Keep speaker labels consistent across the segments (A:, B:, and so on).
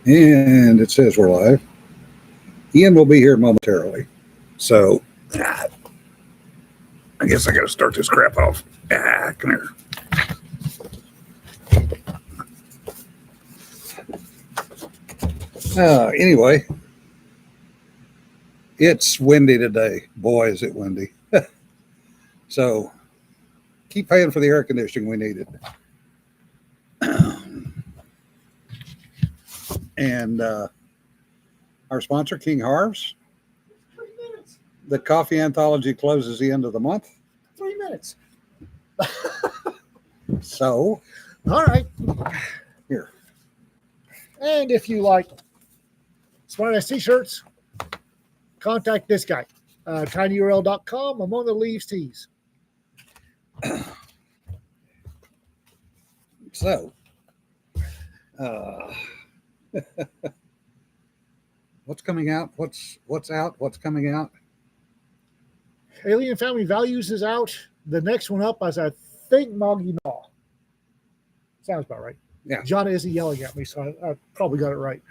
A: And it says we're live. Ian will be here momentarily. So I guess I got to start this crap off. Come here. Anyway, it's windy today. Boy, is it windy. So keep paying for the air conditioning. We need it. And our sponsor, King Harv's.
B: 3 minutes.
A: The coffee anthology closes the end of the month.
B: 3 minutes.
A: So,
B: All right.
A: here.
B: And if you like Smartass t-shirts, contact this guy. tinyurl.com, Among the Leaves Tees.
A: So, what's coming out? What's out? What's coming out?
B: Alien Family Values is out. The next one up is, I think, Moggy Naw. Sounds about right.
A: Yeah.
B: John isn't yelling at me, so I probably got it right.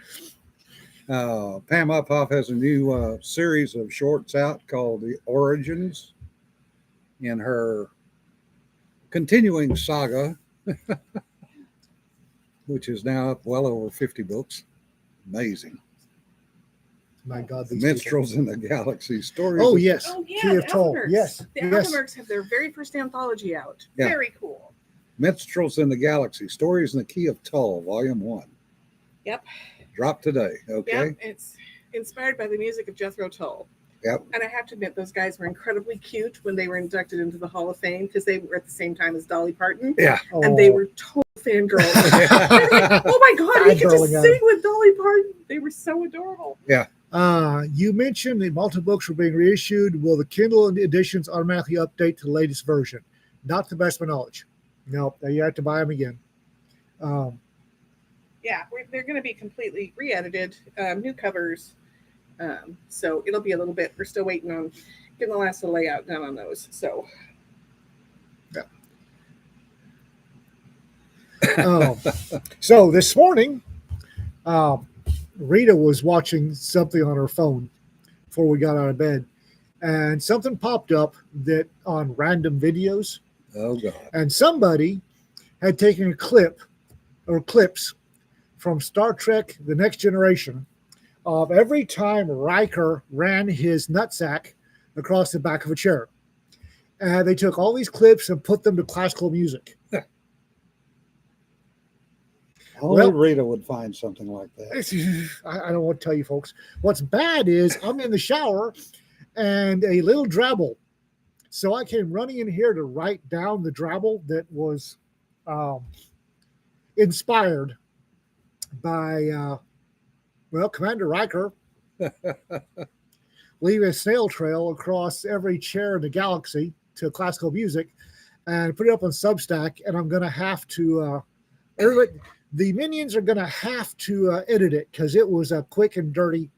A: Pam Uphoff has a new series of shorts out called The Origins in her continuing saga, which is now up well over 50 books. Amazing.
B: My God, these
A: Minstrels in the Galaxy stories.
B: People. Oh, yes.
C: Oh, yeah,
B: Key
C: the
B: of Toll.
C: Alphamerks.
B: Yes.
C: The
B: Yes.
C: Alphamerks have their very first anthology out.
A: Yeah.
C: Very cool.
A: Minstrels in the Galaxy stories in the Key of Tull, Volume 1.
C: Yep.
A: Drop today. Okay.
C: Yep. It's inspired by the music of Jethro Tull.
A: Yep.
C: And I have to admit, those guys were incredibly cute when they were inducted into the Hall of Fame because they were at the same time as Dolly Parton.
A: Yeah.
C: And they were total fangirls. They're like, oh my God, we get to
B: Fangirling
C: sing with Dolly Parton. They were so adorable.
B: You mentioned that multiple books were being reissued. Will the Kindle editions automatically update to the latest version? Not to the best of my knowledge. No, you have to buy them again.
C: Yeah, they're going to be completely re-edited, new covers. So it'll be a little bit. We're still waiting on getting the last layout done on those. So
B: So this morning, Rita was watching something on her phone before we got out of bed, and something popped up that on random videos,
A: Oh, God.
B: and somebody had taken a clip or clips from Star Trek: The Next Generation of every time Riker ran his nutsack across the back of a chair. And they took all these clips and put them to classical music.
A: Only
B: Well-
A: Rita would find something like that.
B: I don't want to tell you folks. What's bad is I'm in the shower and a little drabble. So I came running in here to write down the drabble that was inspired by, Commander Riker leaving a snail trail across every chair in the galaxy to classical music and put it up on Substack. And I'm going to have to, the minions are going to have to edit it because it was a quick and dirty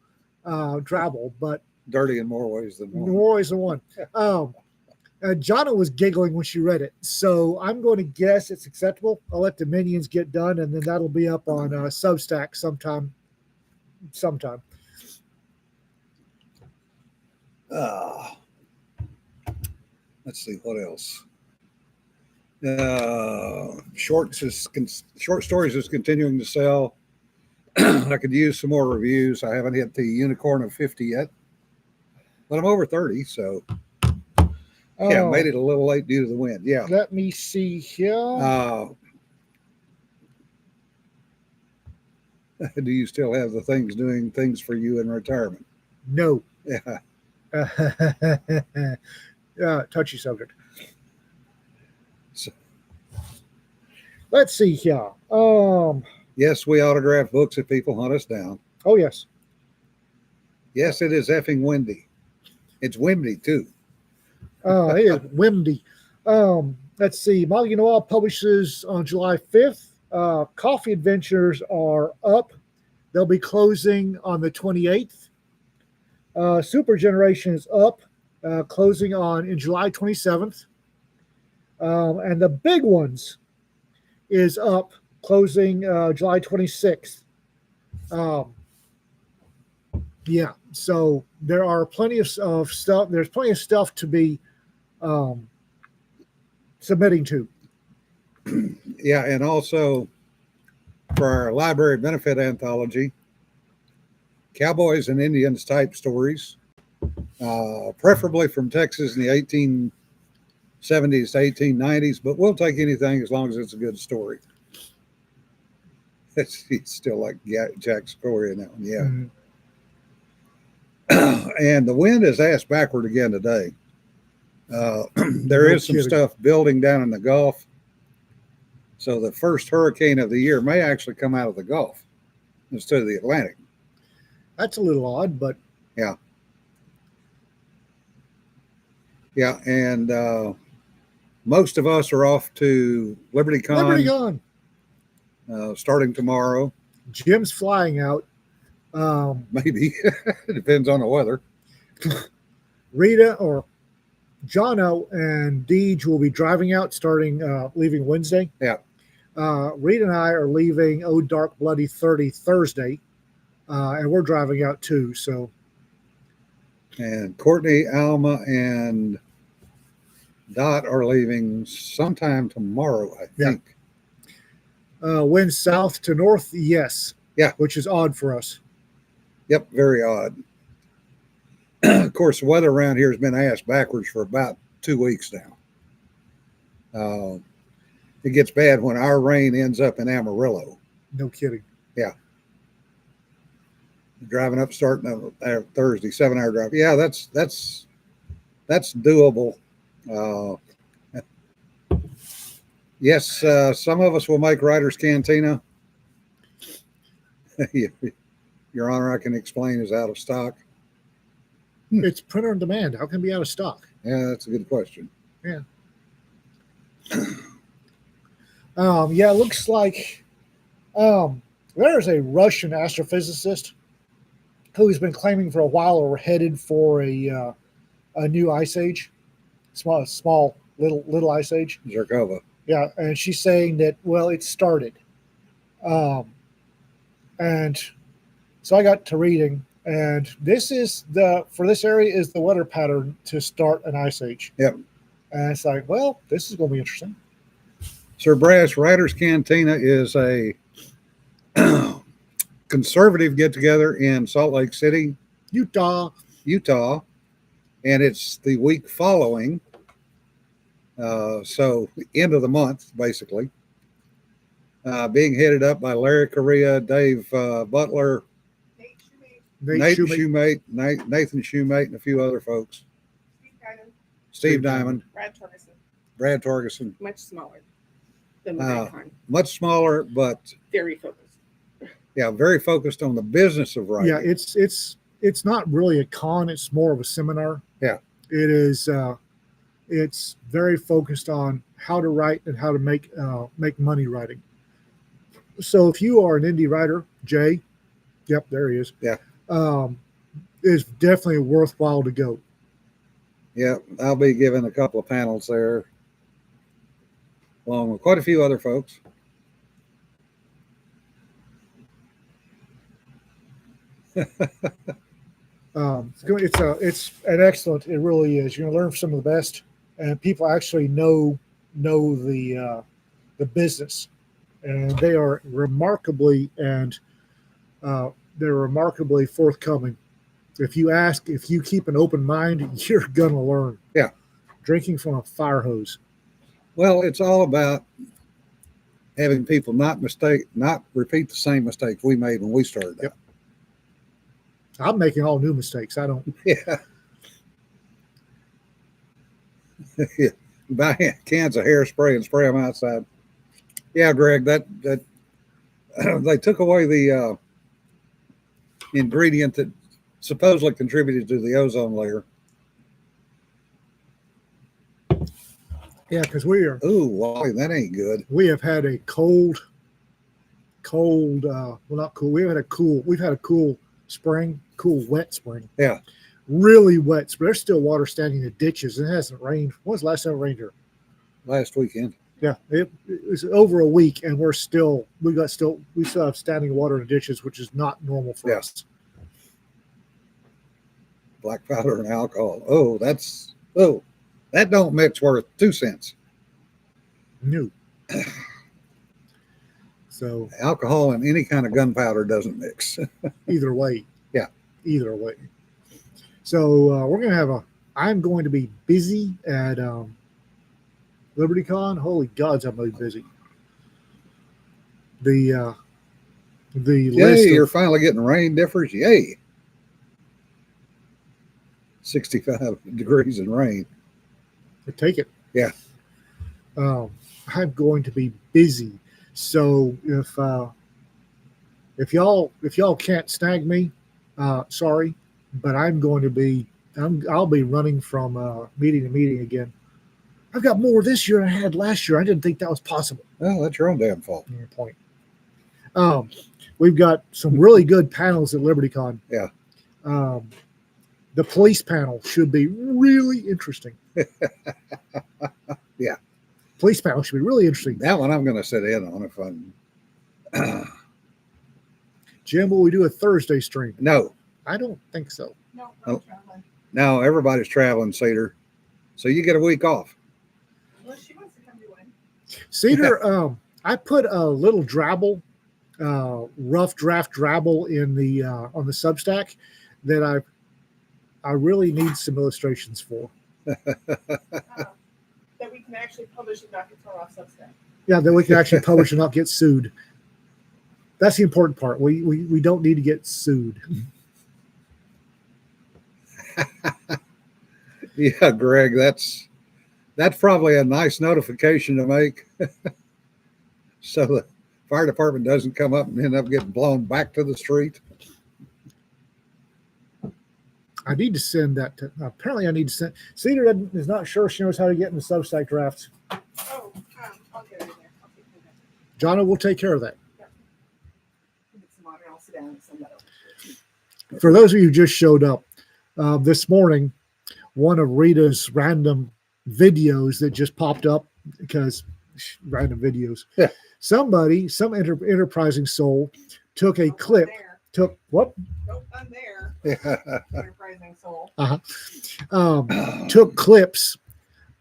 B: drabble, but
A: Dirty in more ways than one.
B: more is the one. Jonna was giggling when she read it, so I'm going to guess it's acceptable. I'll let the minions get done, and then that'll be up on Substack sometime.
A: Let's see what else. Short stories is continuing to sell. I could use some more reviews. I haven't hit the unicorn of 50 yet, but I'm over 30, so yeah, made it a little late due to the wind. Yeah.
B: Let me see here.
A: Do you still have the things doing things for you in retirement?
B: No.
A: Yeah.
B: Touchy subject.
A: So,
B: Let's see here.
A: yes, we autograph books if people hunt us down.
B: Oh yes.
A: Yes, it is effing windy. It's windy too.
B: It is windy. Let's see. Moggy Noir publishes on July 5th. Coffee Adventures are up. They'll be closing on the 28th. Super Generation is up, closing in July 27th. And the big ones is up, closing July 26th. Um, yeah, so there are plenty of stuff. There's plenty of stuff to be um, submitting to.
A: Yeah, and also for our library benefit anthology, cowboys and Indians type stories, preferably from Texas in the 1870s to 1890s, but we'll take anything as long as it's a good story. It's still like Jack's story in that one, yeah.
B: Mhm.
A: And the wind is ass backward again today. There
B: No
A: is some
B: kidding.
A: stuff building down in the Gulf. So the first hurricane of the year may actually come out of the Gulf instead of the Atlantic.
B: That's a little odd, but
A: Yeah, and most of us are off to LibertyCon
B: Liberty gone.
A: Starting tomorrow.
B: Jim's flying out.
A: Maybe it depends on the weather.
B: Rita or Jono and Deej will be driving out starting leaving Wednesday.
A: Yeah.
B: Rita and I are leaving Oh Dark Bloody 30 Thursday, and we're driving out too. So
A: And Courtney, Alma, and Dot are leaving sometime tomorrow, I
B: Yeah.
A: think.
B: wind south to north, yes.
A: Yeah.
B: Which is odd for us.
A: Yep, very odd. Of course, the weather around here has been ass backwards for about 2 weeks now. It gets bad when our rain ends up in Amarillo.
B: No kidding.
A: Driving up starting Thursday, 7-hour drive. Yeah, that's doable. Yes, some of us will make Writer's Cantina. Your Honor, I can explain, is out of stock.
B: It's printer on demand. How can it be out of stock?
A: Yeah, that's a good question.
B: Yeah, it looks like there's a Russian astrophysicist who's been claiming for a while we're headed for a new ice age, small little ice age.
A: Zerkova.
B: Yeah, and she's saying that it started, and so I got to reading, and this is for this area is the weather pattern to start an ice age.
A: Yep.
B: And it's like, this is going to be interesting.
A: Sir Brass, Writer's Cantina is a conservative get together in Salt Lake City,
B: Utah.
A: and it's the week following. So end of the month, basically. Being headed up by Larry Correa, Dave Butler, Nathan Shoemate, and a few other folks. Steve Diamond, Brad Torgerson.
C: Much smaller than the Icon.
A: Much smaller, but
C: Very focused.
A: yeah, very focused on the business of writing.
B: Yeah, it's not really a con. It's more of a seminar.
A: Yeah.
B: It is. It's very focused on how to write and how to make money writing. So if you are an indie writer, Jay, yep, there he is.
A: Yeah.
B: It's definitely worthwhile to go.
A: Yeah, I'll be giving a couple of panels there, along with quite a few other folks.
B: It's an excellent. It really is. You're going to learn from some of the best, and people actually know the business, and they are remarkably forthcoming. If you ask, if you keep an open mind, you're going to learn.
A: Yeah.
B: Drinking from a fire hose.
A: Well, it's all about having people not repeat the same mistakes we made when we started out.
B: I'm making all new mistakes. I don't.
A: Yeah. Yeah. Buy cans of hairspray and spray them outside. Yeah, Greg, that they took away the ingredient that supposedly contributed to the ozone layer.
B: Yeah, because
A: Ooh, Wally, that ain't good.
B: we have had a cold. Well, not cool. We've had a cool spring, cool wet spring.
A: Yeah.
B: Really wet. But there's still water standing in the ditches. It hasn't rained. When was the last time it rained here?
A: Last weekend.
B: Yeah, it was over a week, and we still have standing water in the ditches, which is not normal for
A: Yeah.
B: us.
A: Black powder and alcohol. That don't mix worth 2 cents.
B: New. So
A: Alcohol and any kind of gunpowder doesn't mix.
B: either way,
A: Yeah.
B: either way. So we're gonna have I'm going to be busy at LibertyCon. Holy gods, I'm really busy. The
A: Yay,
B: list.
A: you're finally getting rain differs. Yay. 65 degrees and rain.
B: Take it.
A: Yeah.
B: I'm going to be busy. So if y'all can't snag me, sorry, but I'll be running from meeting to meeting again. I've got more this year than I had last year. I didn't think that was possible.
A: Well, that's your own damn fault.
B: Your point. We've got some really good panels at LibertyCon.
A: Yeah.
B: The police panel should be really interesting.
A: Yeah.
B: Police panel should be really interesting.
A: That one I'm going to sit in on if I'm.
B: Jim, will we do a Thursday stream?
A: No,
B: I don't think so.
C: No,
A: Oh.
C: I'm traveling.
A: no, everybody's traveling, Cedar. So you get a week off.
C: Unless she wants to come do one.
B: Cedar, I put a little drabble, rough draft drabble in the on the Substack that I really need some illustrations for.
C: That we can actually publish and not get thrown off Substack.
B: Yeah, that we can actually publish and not get sued. That's the important part. We don't need to get sued.
A: Yeah, Greg, that's probably a nice notification to make. So the fire department doesn't come up and end up getting blown back to the street.
B: I need to send that to. Apparently, I need to send. Cedar is not sure she knows how to get in the Substack drafts.
C: Oh, I'll get it in there. I'll take it in there.
B: Jonna will take care of that.
C: Get some water. I'll sit down and send that over.
B: For those of you who just showed up, this morning, one of Rita's random videos that just popped up because random videos.
A: Yeah.
B: Some enterprising soul took a
C: Nope, I'm
B: clip.
C: there.
B: Took what?
C: Nope, I'm there.
A: Yeah.
C: Enterprising soul.
B: Took clips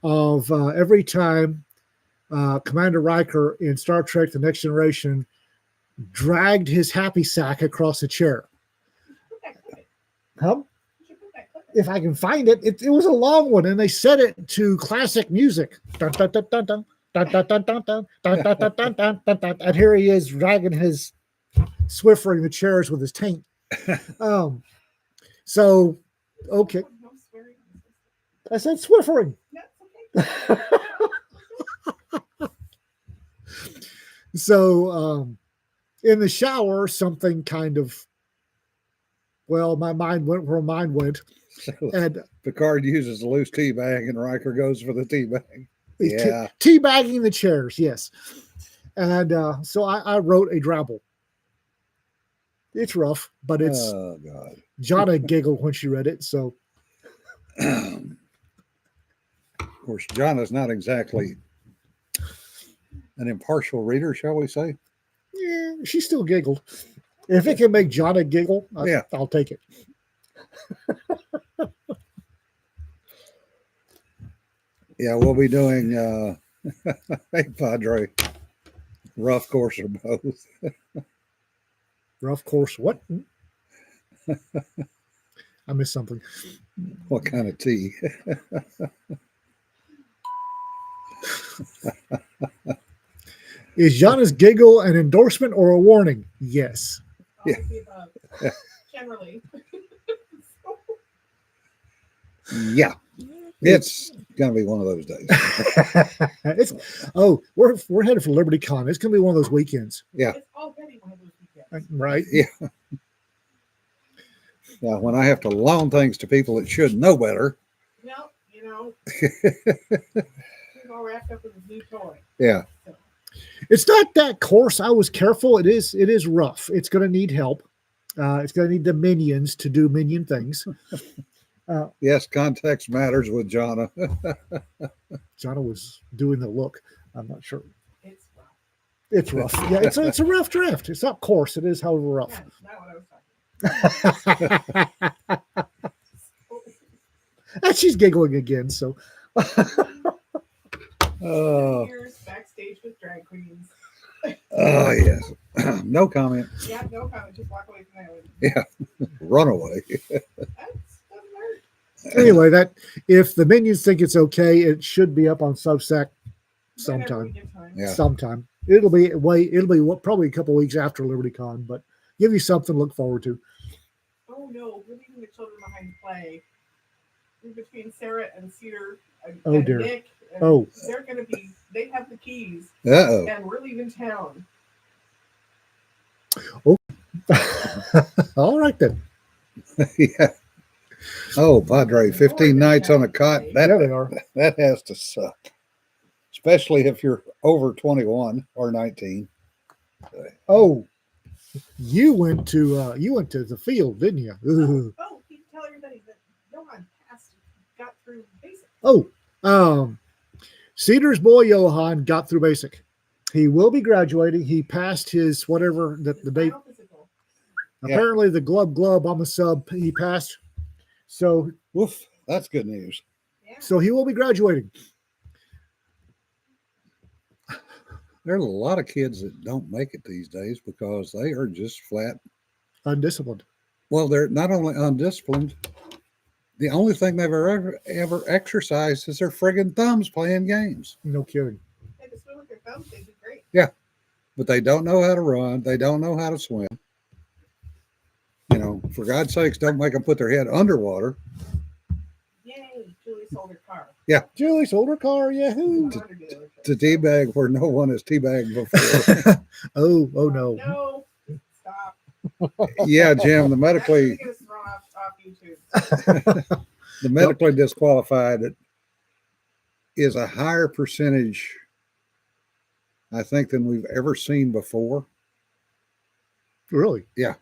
B: of every time Commander Riker in Star Trek: The Next Generation dragged his happy sack across a chair.
C: Put that clip in.
B: Huh?
C: You should put that clip in.
B: If I can find it, it was a long one, and they set it to classic music. Dun, dun, dun, dun, dun, dun, dun, dun, dun, dun, dun, dun, dun, dun, dun, dun, dun. And here he is dragging his Swiffering the chairs with his taint. So okay,
C: No swearing.
B: I said Swiffering.
C: That's okay.
B: So in the shower, something kind of, well, my mind went where mine went,
A: So
B: and
A: Picard uses a loose tea bag and Riker goes for the tea bag. Yeah.
B: teabagging the chairs, yes. And so I wrote a drabble. It's rough, but it's
A: Oh God.
B: Jonna giggled when she read it. So
A: Of course, John is not exactly an impartial reader, shall we say?
B: yeah, she still giggled. If it can make Jonna giggle,
A: Yeah.
B: I'll take it.
A: Yeah, we'll be doing hey Padre, rough course or both.
B: Rough course. What? I missed something.
A: What kind of tea?
B: Is Jonna's giggle an endorsement or a warning? Yes.
C: All
A: Yeah.
C: of the above. Generally.
A: Yeah, it's gonna be one of those days.
B: We're headed for LibertyCon. It's gonna be one of those weekends,
A: Yeah,
C: It's already one of those weekends.
B: right?
A: yeah. Now, when I have to loan things to people that should know better,
C: Well, he's all wrapped up in his new toy.
A: yeah,
B: It's not that coarse. I was careful. It is rough. It's gonna need help. It's gonna need the minions to do minion things.
A: yes, context matters with Jonna.
B: Jonna was doing the look. I'm not sure.
C: It's rough.
B: It's rough. Yeah, it's a rough draft. It's not coarse. It is, however, rough.
C: That's not what I was talking about.
B: And she's giggling again. So,
A: Oh,
C: Years backstage with drag queens.
A: oh yes. No comment.
C: Yeah, no comment. Just walk away from that one.
A: Run away.
C: That doesn't hurt.
B: anyway, that if the minions think it's okay, it should be up on Substack
C: Whenever we
B: sometime.
C: get time.
A: Yeah.
B: Sometime. It'll be probably a couple weeks after LibertyCon, but give you something to look forward to.
C: Oh no, we're leaving the children behind to play. We're between Sarah and Cedar and,
B: Oh,
C: and
B: dear.
C: Nick. And
B: Oh.
C: they're gonna be. They have the keys,
A: Uh-oh.
C: and we're leaving town.
B: All right then.
A: Yeah. Oh, Padre, 15 nights on a cot.
B: Yeah, they are.
A: That has to suck. Especially if you're over 21 or 19.
B: Oh, you went to the field, didn't you? Ooh.
C: Oh, you can tell everybody that Johan got through basic.
B: Oh, Cedar's boy Johan got through basic. He will be graduating. He passed his whatever the date.
C: Final physical.
A: Yeah.
B: Apparently, the glub I'm a sub. He passed, so
A: Woof. That's good news.
C: Yeah.
B: he will be graduating.
A: There's a lot of kids that don't make it these days because they are just flat.
B: Undisciplined.
A: Well, they're not only undisciplined, the only thing they've ever exercised is their friggin' thumbs playing games.
B: No kidding.
C: They just swim with their thumbs. They do great.
A: But they don't know how to run. They don't know how to swim. You know, for God's sakes, don't make them put their head underwater.
C: Yay! Julie sold her car.
B: Julie sold her car. Yahoo!
C: Motor dealership.
A: To teabag where no one has teabagged before.
B: Oh no.
C: No. Stop.
A: Yeah, Jim, the
C: That's gonna
A: medically
C: get us thrown off YouTube.
A: the medically disqualified is a higher percentage, I think, than we've ever seen before.
B: Really?
A: Yeah.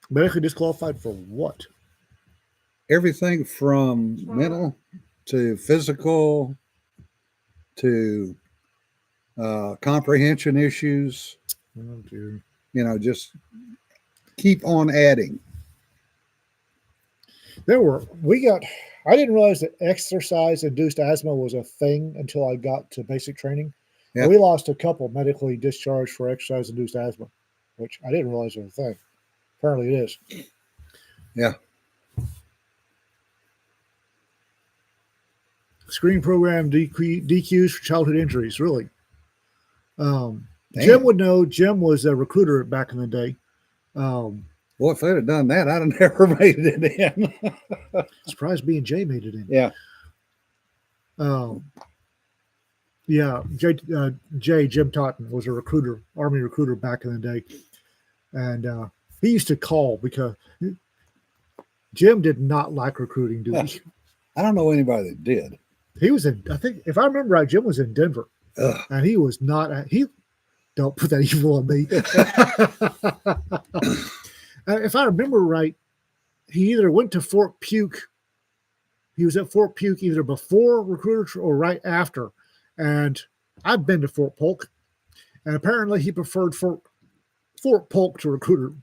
B: Medically disqualified for what?
A: Everything from mental to physical to comprehension issues,
B: Oh dear.
A: you know, just keep on adding.
B: I didn't realize that exercise induced asthma was a thing until I got to basic training.
A: Yeah.
B: And we lost a couple medically discharged for exercise induced asthma, which I didn't realize was a thing. Apparently it is.
A: Yeah.
B: Screening program DQs for childhood injuries, really.
A: Damn.
B: Jim would know. Jim was a recruiter back in the day.
A: Well, if they'd have done that, I'd have never made it in.
B: Surprised B and J made it in.
A: Yeah.
B: Yeah, Jim Totten was a recruiter, Army recruiter back in the day. And he used to call because Jim did not like recruiting duty.
A: I don't know anybody that did.
B: He was I think, if I remember right, Jim was in Denver.
A: Ugh.
B: And he was not, don't put that evil on me. If I remember right, he either went to Fort Puke. He was at Fort Puke either before recruiter or right after. And I've been to Fort Polk, and apparently he preferred Fort Polk to recruiter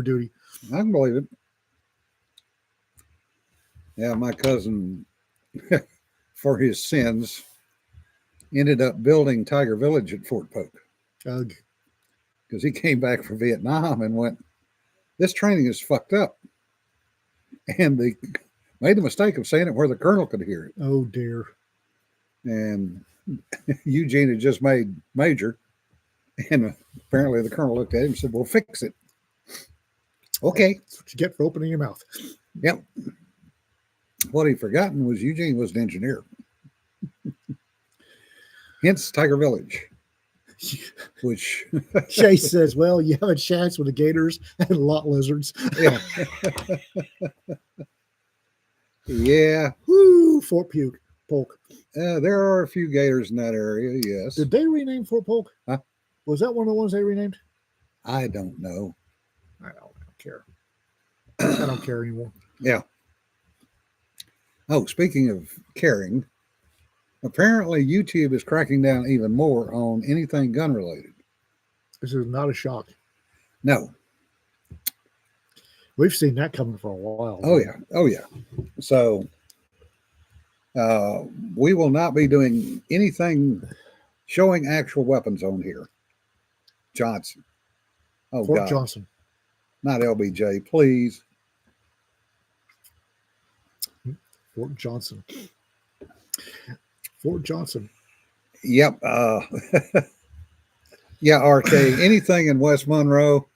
B: duty.
A: I can believe it. Yeah, my cousin, for his sins, ended up building Tiger Village at Fort Polk
B: Ugh.
A: because he came back from Vietnam and went, "This training is fucked up," and they made the mistake of saying it where the colonel could hear it.
B: Oh dear.
A: And Eugene had just made major, and apparently the colonel looked at him and said, "Well, fix it." Okay.
B: That's what you get for opening your mouth.
A: Yep. What he'd forgotten was Eugene was an engineer. Hence Tiger Village, which,
B: Chase says, "Well, you have a chance with the gators and lot lizards."
A: yeah. Yeah.
B: Woo, Fort Polk.
A: There are a few gators in that area, yes.
B: Did they rename Fort Polk?
A: Huh?
B: Was that one of the ones they renamed?
A: I don't know.
B: I don't care. I don't care anymore.
A: Yeah. Oh, speaking of caring, Apparently, YouTube is cracking down even more on anything gun related.
B: This is not a shock.
A: No.
B: We've seen that coming for a while.
A: Oh yeah. Oh yeah. So we will not be doing anything showing actual weapons on here. Johnson. Oh
B: Fort
A: God.
B: Johnson.
A: Not LBJ, please.
B: Fort Johnson. Fort Johnson.
A: Yep. Yeah, RK. Anything in West Monroe.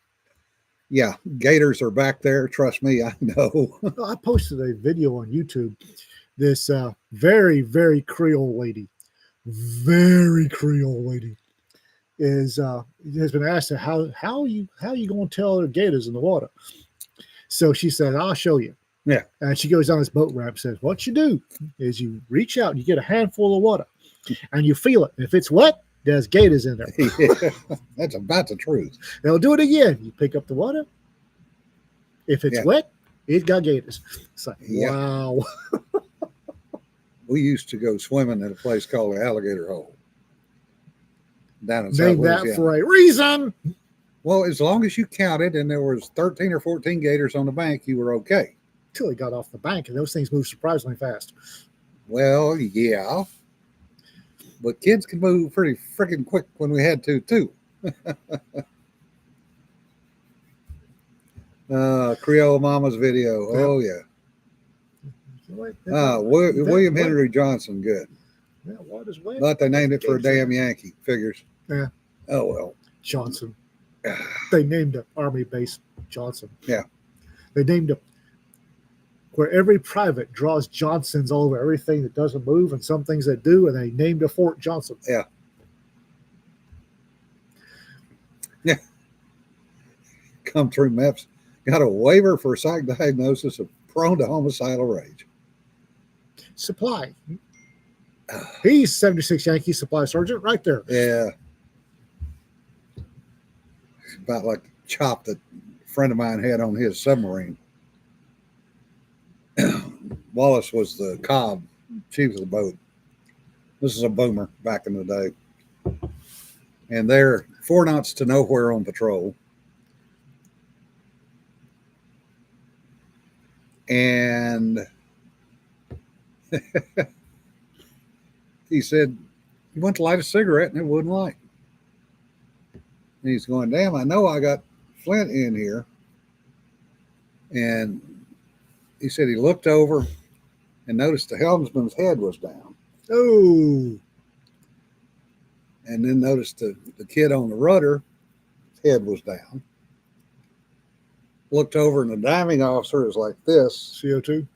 A: Yeah, gators are back there. Trust me, I know.
B: I posted a video on YouTube. This very, very Creole lady, very Creole lady, has been asked how you going to tell the gators in the water. So she said, "I'll show you."
A: Yeah.
B: And she goes on this boat ramp. Says, "What you do is you reach out and you get a handful of water, and you feel it. If it's wet, there's gators in there.
A: Yeah, that's about the truth.
B: They'll do it again. You pick up the water. If it's
A: Yeah.
B: wet, it's got gators." It's like,
A: Yeah.
B: wow.
A: We used to go swimming at a place called the Alligator Hole down in South
B: Name that
A: Louisiana.
B: for a reason.
A: Well, as long as you counted and there was 13 or 14 gators on the bank, you were okay.
B: Till he got off the bank, and those things move surprisingly fast.
A: Well, yeah. But kids can move pretty freaking quick when we had to, too. Creole Mama's video. Oh, yeah. William
B: Wet.
A: Henry Johnson. Good.
B: Yeah, water's wet.
A: But they named it for a
B: Gators.
A: damn Yankee. Figures.
B: Yeah.
A: Oh, well.
B: Johnson. They named an army base Johnson.
A: Yeah.
B: They named it where every private draws Johnsons all over everything that doesn't move and some things that do, and they named a Fort Johnson.
A: Yeah. Come through MEPS. Got a waiver for psych diagnosis of prone to homicidal rage.
B: Supply. He's 76 Yankee Supply Sergeant right there.
A: Yeah. It's about like the chop that a friend of mine had on his submarine. Wallace was the cob, chief of the boat. This is a boomer back in the day. And they're 4 knots to nowhere on patrol. And he said, he went to light a cigarette and it wouldn't light. And he's going, damn, I know I got Flint in here. And he said he looked over and noticed the helmsman's head was down.
B: Oh,
A: And then noticed the kid on the rudder, his head was down. Looked over and the diving officer is like this.
B: CO2.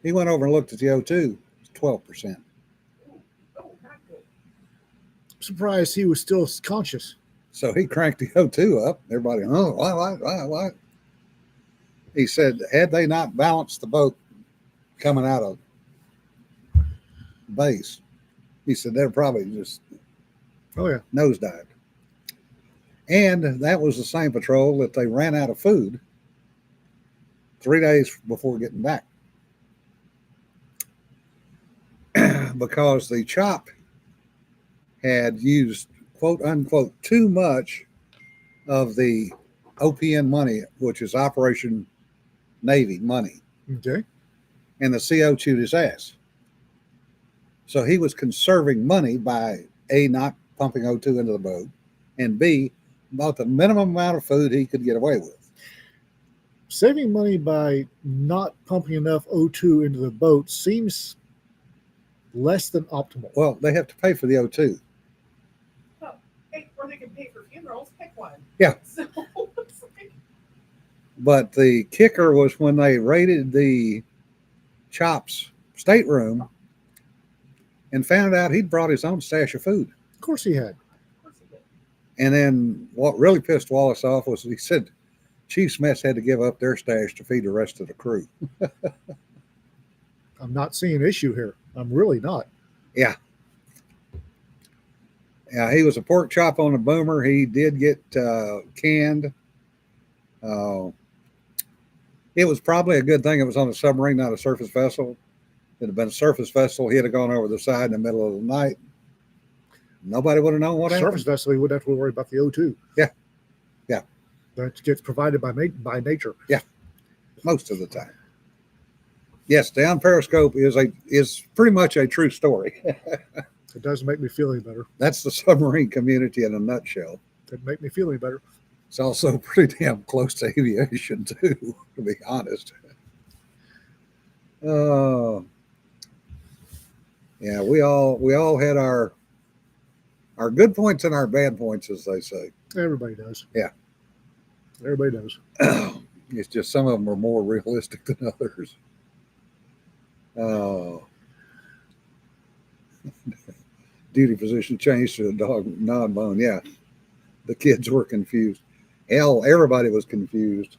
A: He went over and looked at the O2. It's 12%.
C: Oh, not good.
B: Surprised he was still conscious.
A: So he cranked the O2 up. Everybody, oh, what? He said, had they not balanced the boat coming out of base, he said they're probably just
B: Oh, yeah.
A: nosedived. And that was the same patrol that they ran out of food 3 days before getting back. Because the CHOP had used, quote unquote, too much of the OPN money, which is Operation Navy money,
B: Okay.
A: and the CO chewed his ass. So he was conserving money by A, not pumping O2 into the boat, and B, about the minimum amount of food he could get away with.
B: Saving money by not pumping enough O2 into the boat seems less than optimal.
A: Well, they have to pay for the O2.
C: Hey, or they can pay for funerals. Pick one.
A: Yeah.
C: So it's like,
A: But the kicker was when they raided the CHOP's stateroom and found out he'd brought his own stash of food.
B: Of course he had.
C: of course he did.
A: And then what really pissed Wallace off was he said Chief's mess had to give up their stash to feed the rest of the crew.
B: I'm not seeing an issue here. I'm really not.
A: Yeah, he was a pork chop on a boomer. He did get canned. It was probably a good thing it was on a submarine, not a surface vessel, It'd have been a surface vessel. He'd have gone over the side in the middle of the night. Nobody would have known what
B: Surface
A: happened.
B: vessel, you wouldn't have to worry about the O2.
A: Yeah. Yeah.
B: That gets provided by nature.
A: Most of the time. Yes, down Periscope is pretty much a true story.
B: It doesn't make me feel any better.
A: That's the submarine community in a nutshell.
B: It doesn't make me feel any better.
A: It's also pretty damn close to aviation too, to be honest. Yeah, we all had our good points and our bad points, as they say.
B: Everybody does.
A: Yeah.
B: Everybody does.
A: It's just some of them are more realistic than others. Oh. Duty position changed to a dog non-bone. Yeah. The kids were confused. Hell, everybody was confused.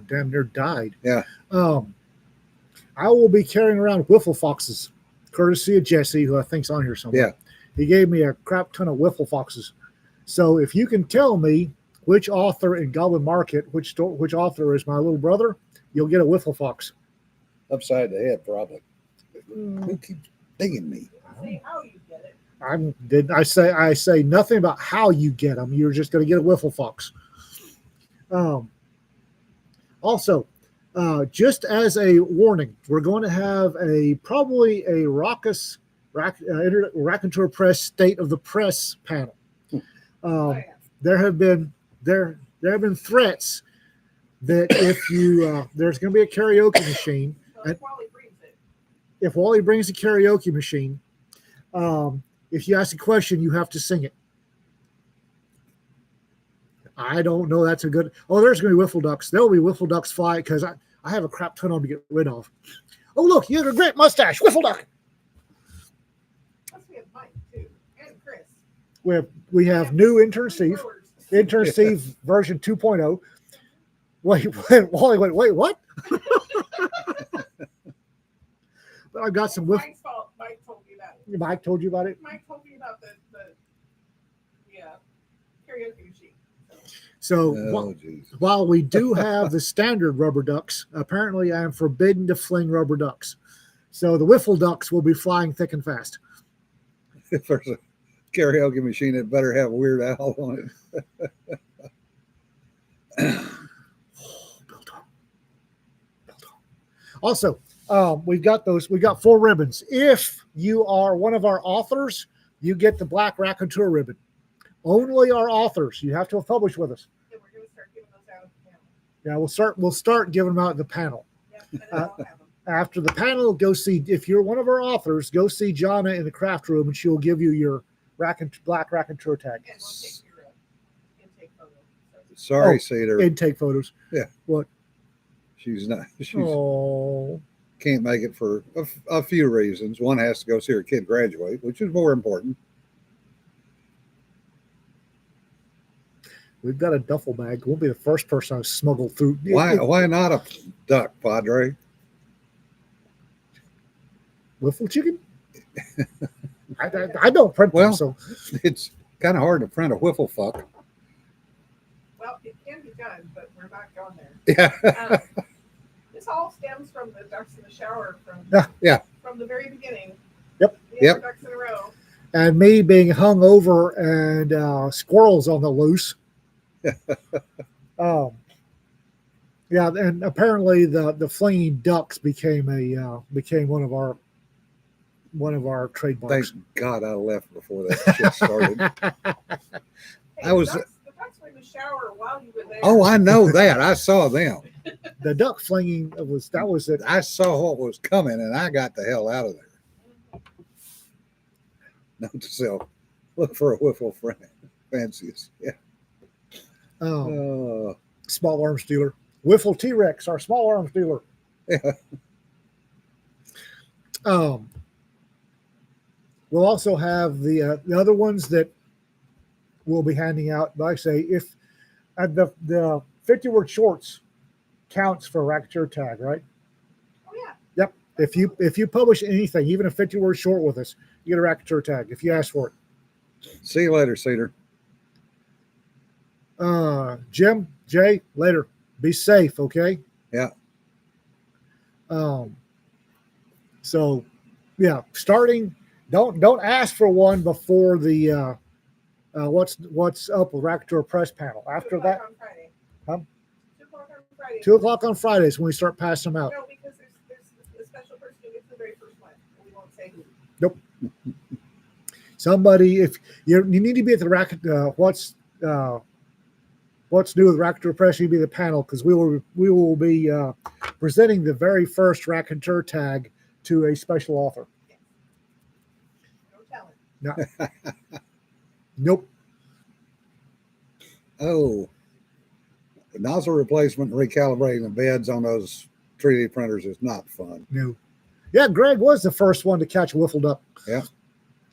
B: Damn near died.
A: Yeah.
B: I will be carrying around wiffle foxes, courtesy of Jesse, who I think's on here somewhere.
A: Yeah.
B: He gave me a crap ton of wiffle foxes. So if you can tell me which author in Goblin Market, which author is my little brother, you'll get a wiffle fox.
A: Upside the head, probably. Who keeps digging me?
C: Say how you get it.
B: I say nothing about how you get them. You're just going to get a wiffle fox. Also, just as a warning, we're going to have probably a raucous Raconteur Press State of the Press panel. There have been threats that if you there's going to be a karaoke machine.
C: So if Wally brings it.
B: If Wally brings a karaoke machine, if you ask a question, you have to sing it. I don't know. That's a good. Oh, there's going to be wiffle ducks. There will be wiffle ducks fly because I have a crap ton of them to get rid of. Oh, look, you have a great mustache, wiffle duck.
C: Plus we have Mike too, and Chris.
B: We have new intern Steve,
C: Brewers.
B: intern Steve version 2.0. Wait, Wally, wait, what? But I've got some
C: Mike's fault. Mike told me about it.
B: Mike told you about it.
C: Mike told me about the karaoke machine.
B: So
A: Oh, geez.
B: while we do have the standard rubber ducks, apparently I am forbidden to fling rubber ducks. So the wiffle ducks will be flying thick and fast.
A: If there's a karaoke machine, it better have Weird Al on it.
B: Also, we've got 4 ribbons. If you are one of our authors, you get the Black Raconteur ribbon. Only our authors. You have to have published with us.
C: Yeah, we're going to start giving those out at the panel.
B: Yeah, we'll start giving them out at the panel.
C: Yeah, and then I'll have them.
B: After the panel, go see, if you're one of our authors, go see Jana in the craft room and she'll give you your Black Raconteur tag.
C: And we'll take your intake photo.
A: Sorry,
B: Oh,
A: Cedar.
B: Intake photos.
A: She's not. She
B: Oh,
A: can't make it for a few reasons. One has to go see her kid graduate, which is more important.
B: we've got a duffel bag. We'll be the first person I've smuggled through.
A: Why not a duck, Padre?
B: Wiffle chicken? I don't print
A: Well-
B: them, so
A: It's kind of hard to print a wiffle fuck.
C: Well, it can be done, but we're not going there.
A: Yeah.
C: This all stems from the ducks in the shower
B: Yeah.
C: from the very beginning.
B: Yep.
C: The
A: Yep.
C: ducks in a row.
B: and me being hung over and squirrels on the loose. Yeah, and apparently the flinging ducks became one of our trademarks.
A: Thank God I left before that shit started.
C: Hey,
A: I was-
C: the ducks were in the shower while you were there.
A: Oh, I know that. I saw them.
B: The duck flinging was it.
A: I saw what was coming, and I got the hell out of there. Note to self: look for a wiffle friend. Fanciest. Yeah.
B: Small arms dealer. Wiffle T-Rex, our small arms dealer.
A: Yeah.
B: We'll also have the other ones that we'll be handing out. Like I say, if the 50-word shorts counts for a Raconteur tag, right?
C: Oh yeah.
B: Yep. If you publish anything, even a 50-word short with us, you get a Raconteur tag if you ask for it.
A: See you later, Cedar.
B: Jim, Jay, later. Be safe, okay?
A: Yeah.
B: So, yeah, starting. Don't ask for one before the what's up with Rackatour Press panel. After that,
C: on Friday.
B: Huh?
C: 2 o'clock on Friday.
B: 2 o'clock on Fridays when we start passing them out.
C: No, because there's a special person who gets the very first one. And we won't say who.
B: Nope. Somebody, if you need to be at the racket, what's new with Rackatour Press? You be the panel because we will be presenting the very first Rackatour tag to a special author.
C: Don't tell him.
B: No. Nope.
A: Oh, nozzle replacement, recalibrating the beds on those 3D printers is not fun.
B: No. Yeah, Greg was the first one to catch a wiffle duck.
A: Yeah.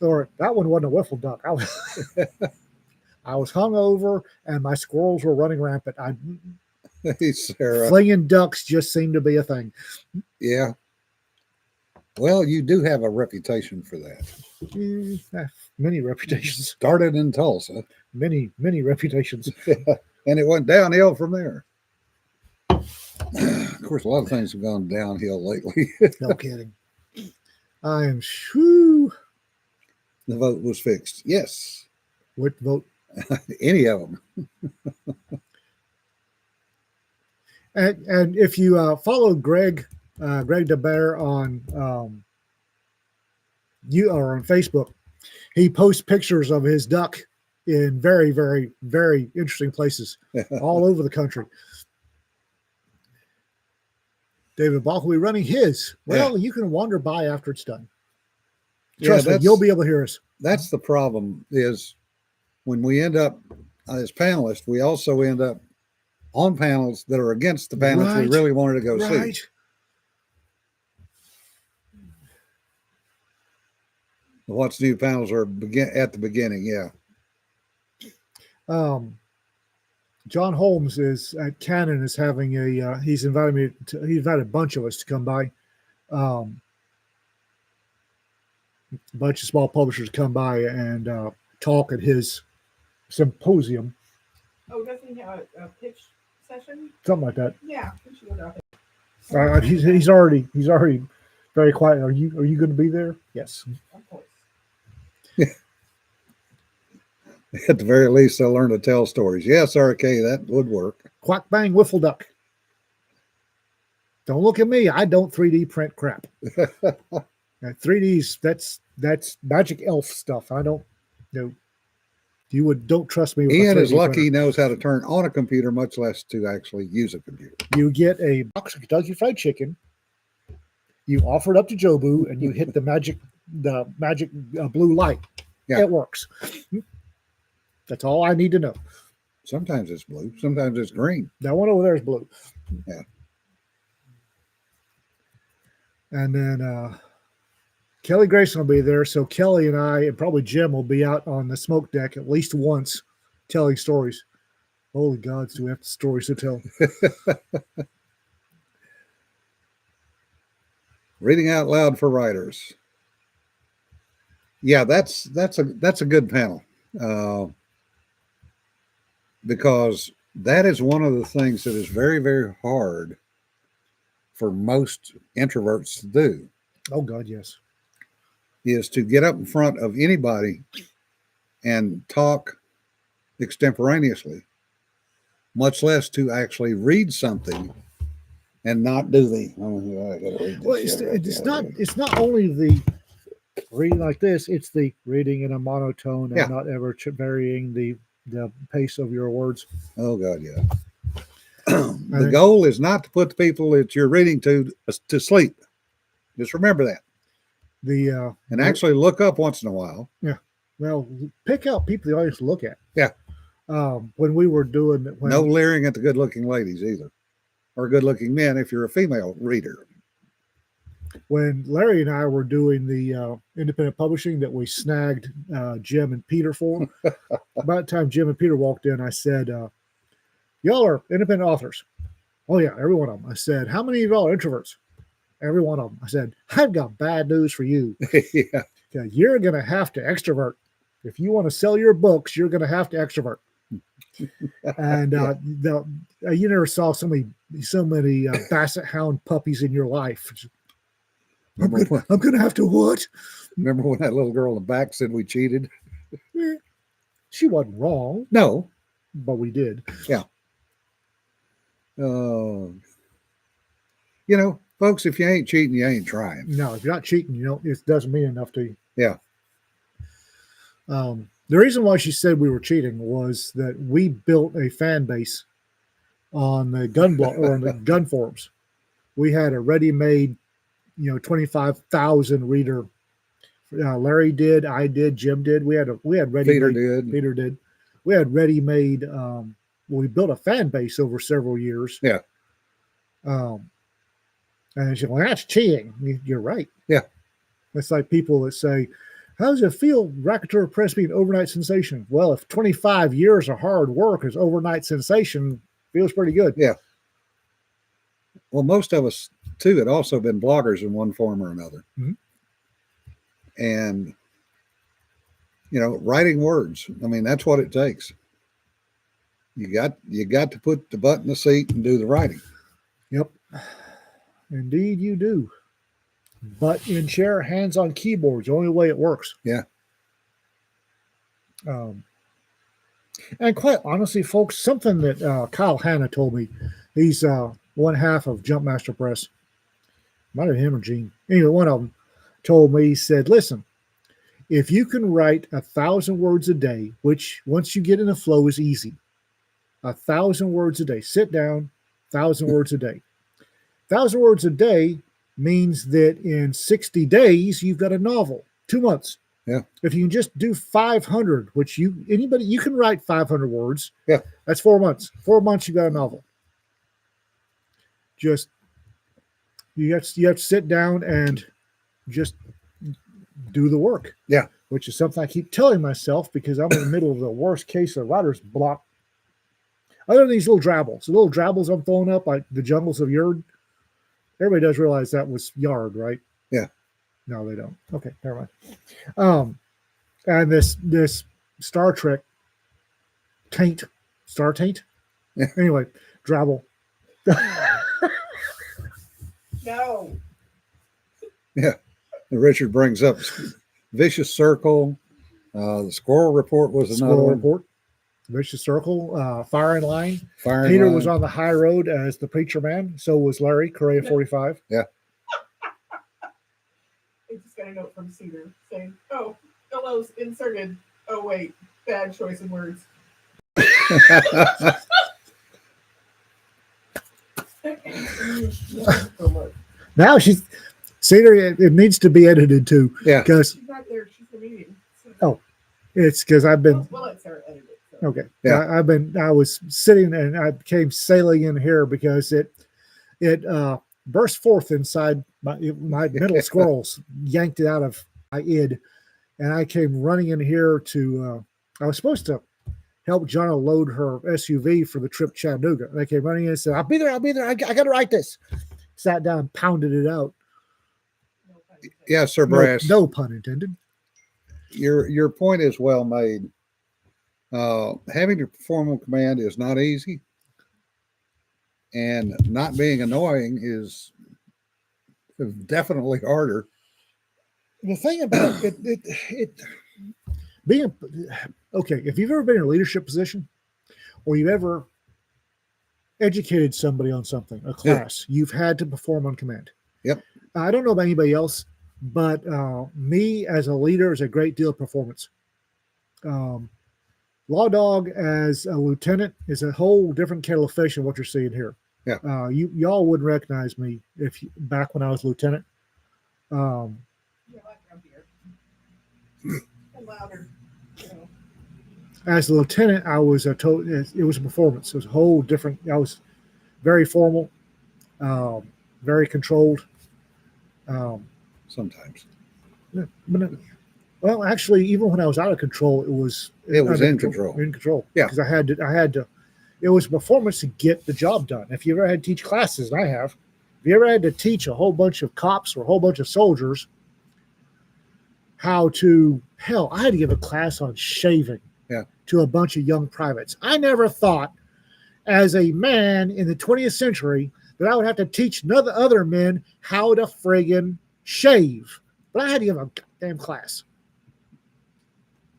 B: Or that one wasn't a wiffle duck. I was hungover and my squirrels were running rampant.
A: Hey, Sarah.
B: Flinging ducks just seemed to be a thing.
A: Yeah. Well, you do have a reputation for that.
B: Many reputations.
A: Started in Tulsa,
B: Many reputations.
A: and it went downhill from there. Of course, a lot of things have gone downhill lately.
B: No kidding. I am shoo.
A: The vote was fixed. Yes.
B: What vote?
A: Any of them.
B: And if you follow Greg DeBear on you or on Facebook, he posts pictures of his duck in very, very, very interesting places all over the country. David Bach will be running his. Well, you can wander by after it's done. Trust me, you'll be able to hear us.
A: That's the problem is when we end up as panelists, we also end up on panels that are against the panels we
B: Right.
A: really wanted to go see.
B: Right.
A: What's new panels are at the beginning. Yeah.
B: John Holmes is at Canon is having a he's invited a bunch of us to come by. A bunch of small publishers come by and talk at his symposium,
C: Oh, doesn't he have a pitch session?
B: something like that.
C: Yeah, we should go down there.
B: He's already very quiet. Are you going to be there? Yes.
C: Of course.
A: At the very least, they'll learn to tell stories. Yes, RK, that would work.
B: Quack bang wiffle duck. Don't look at me. I don't 3D print crap. 3D's that's magic elf stuff. I don't know. Don't trust me. With
A: Ian
B: a
A: is
B: 3D
A: lucky he
B: printer.
A: knows how to turn on a computer, much less to actually use a computer.
B: You get a box of Kentucky Fried Chicken. You offer it up to Jobu, and you hit the magic blue light.
A: Yeah.
B: It works. That's all I need to know.
A: Sometimes it's blue, sometimes it's green.
B: That one over there is blue.
A: Yeah.
B: And then Kelly Grayson will be there. So Kelly and I, and probably Jim, will be out on the smoke deck at least once telling stories. Holy gods, do we have stories to tell?
A: Reading out loud for writers. Yeah, that's a good panel. Because that is one of the things that is very, very hard for most introverts to do,
B: Oh God, yes.
A: is to get up in front of anybody and talk extemporaneously, much less to actually read something and not do the. Oh, I gotta read this
B: Well,
A: shit right now.
B: it's not only the reading like this; it's the reading in a monotone and
A: Yeah.
B: not ever varying the pace of your words.
A: Oh God, yeah. The goal is not to put the people that you're reading to sleep. Just remember that, and actually look up once in a while.
B: well, pick out people the audience to look at.
A: Yeah.
B: When we were doing
A: No leering at the good-looking ladies either, or good-looking men if you're a female reader.
B: when Larry and I were doing the independent publishing that we snagged Jim and Peter for, about the time Jim and Peter walked in, I said, y'all are independent authors. Oh, yeah, every one of them. I said, how many of y'all are introverts? Every one of them. I said, I've got bad news for you.
A: Yeah.
B: Yeah, you're going to have to extrovert. If you want to sell your books, you're going to have to extrovert. And you never saw so many Basset Hound puppies in your life.
A: Remember
B: I'm gonna have to what?
A: remember when that little girl in the back said we cheated?
B: Eh, she wasn't wrong,
A: No.
B: but we did.
A: You know, folks, if you ain't cheating, you ain't trying.
B: No, if you're not cheating, you know, it doesn't mean enough to you.
A: Yeah.
B: The reason why she said we were cheating was that we built a fan base on the gun blog or on the gun forums. We had a ready-made, 25,000 reader. Larry did, I did, Jim did. We had ready-made.
A: Peter did.
B: Peter did. We had ready-made. We built a fan base over several years.
A: Yeah.
B: And she's like, that's cheating. You're right.
A: Yeah.
B: It's like people that say, how does it feel, Racketeer Press being an overnight sensation? Well, if 25 years of hard work is overnight sensation, feels pretty good.
A: Yeah. Well, most of us, too, had also been bloggers in one form or another.
B: Mhm.
A: And, writing words, I mean, that's what it takes. You got to put the butt in the seat and do the writing.
B: Yep. Indeed, you do. Butt in chair, hands on keyboards, the only way it works.
A: Yeah.
B: And quite honestly, folks, something that Kyle Hanna told me, he's one half of Jumpmaster Press. Might have been him or Gene. Anyway, one of them told me, he said, listen, if you can write 1,000 words a day, which once you get in the flow is easy, 1,000 words a day, sit down, 1,000 words a day. 1,000 words a day means that in 60 days, you've got a novel, 2 months.
A: Yeah.
B: If you can just do 500, which you can write 500 words.
A: Yeah.
B: That's 4 months. 4 months, you got a novel. Just, you have to sit down and just do the work.
A: Yeah.
B: Which is something I keep telling myself because I'm in the middle of the worst case of writer's block. Other than these little drabbles I'm throwing up, like the Jungles of Yard. Everybody does realize that was Yard, right?
A: Yeah.
B: No, they don't. Okay, never mind. And this Star Trek Star Taint.
A: Yeah.
B: Anyway, drabble.
C: No.
A: Yeah. And Richard brings up Vicious Circle. The Squirrel Report was another
B: Squirrel
A: one.
B: Report. Vicious Circle, Fire in Line.
A: Fire
B: Peter
A: Line.
B: was on the high road as the preacher man. So was Larry, Correa 45.
C: I just got a note from Cedar saying, oh, Illo's inserted. Oh, wait, bad choice of words.
B: Now Cedar, it needs to be edited too.
A: Yeah.
B: Because
C: She's not there. She's the meeting.
B: Oh. It's because I've been
C: We'll let Sarah edit it. So.
B: okay.
A: Yeah.
B: I was sitting and I came sailing in here because it burst forth inside my middle squirrels, yanked it out of my id, and I came running in here to. I was supposed to help Jonna load her SUV for the trip to Chattanooga, and I came running in and said, "I'll be there. I got to write this." Sat down, pounded it out.
C: No pun intended.
A: Yeah, Sir Brass.
B: No pun intended.
A: Your point is well made. Having to perform on command is not easy, and not being annoying is definitely harder.
B: The thing about it being okay, if you've ever been in a leadership position or you've ever educated somebody on something, a class, you've had to perform on command.
A: Yep.
B: I don't know about anybody else, but me as a leader is a great deal of performance. Law Dog as a lieutenant is a whole different kettle of fish than what you're seeing here.
A: Yeah.
B: Y'all wouldn't recognize me back when I was lieutenant.
C: You're a lot grumpier. And louder. You know.
B: As a lieutenant, I was it was a performance. It was a whole different. I was very formal, very controlled.
A: Sometimes
B: Well, actually, even when I was out of control, it was under
A: in control.
B: In control,
A: Yeah.
B: because I had to. It was a performance to get the job done. If you ever had to teach classes, and I have, if you ever had to teach a whole bunch of cops or a whole bunch of soldiers how to I had to give a class on shaving.
A: Yeah.
B: To a bunch of young privates. I never thought, as a man in the 20th century, that I would have to teach other men how to friggin' shave, but I had to give a goddamn class.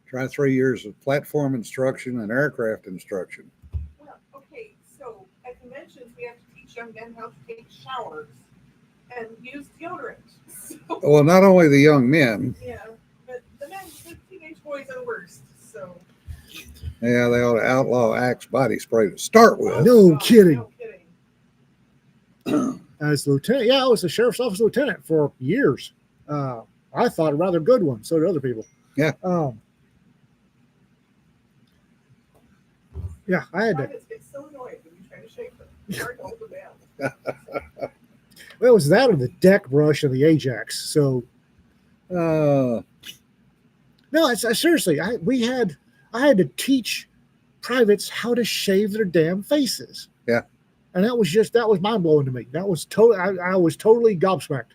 A: Try 3 years of platform instruction and aircraft instruction.
C: Well, okay, so at conventions, we have to teach young men how to take showers and use deodorant. So,
A: Well, not only the young men,
C: yeah, but the men, the teenage boys are the worst. So,
A: yeah, they ought to outlaw Axe body spray to start with.
B: No kidding.
C: No kidding.
B: As lieutenant, yeah, I was a sheriff's office lieutenant for years. I thought a rather good one. So did other people.
A: Yeah.
B: Yeah, I had to.
C: Privates get so annoyed when you try to shake them. It's hard to hold them down.
B: Well, it was that or the deck brush and the Ajax. So
A: Uh,
B: no, I seriously, I had to teach privates how to shave their damn faces.
A: Yeah.
B: And that was mind blowing to me. That was I was totally gobsmacked.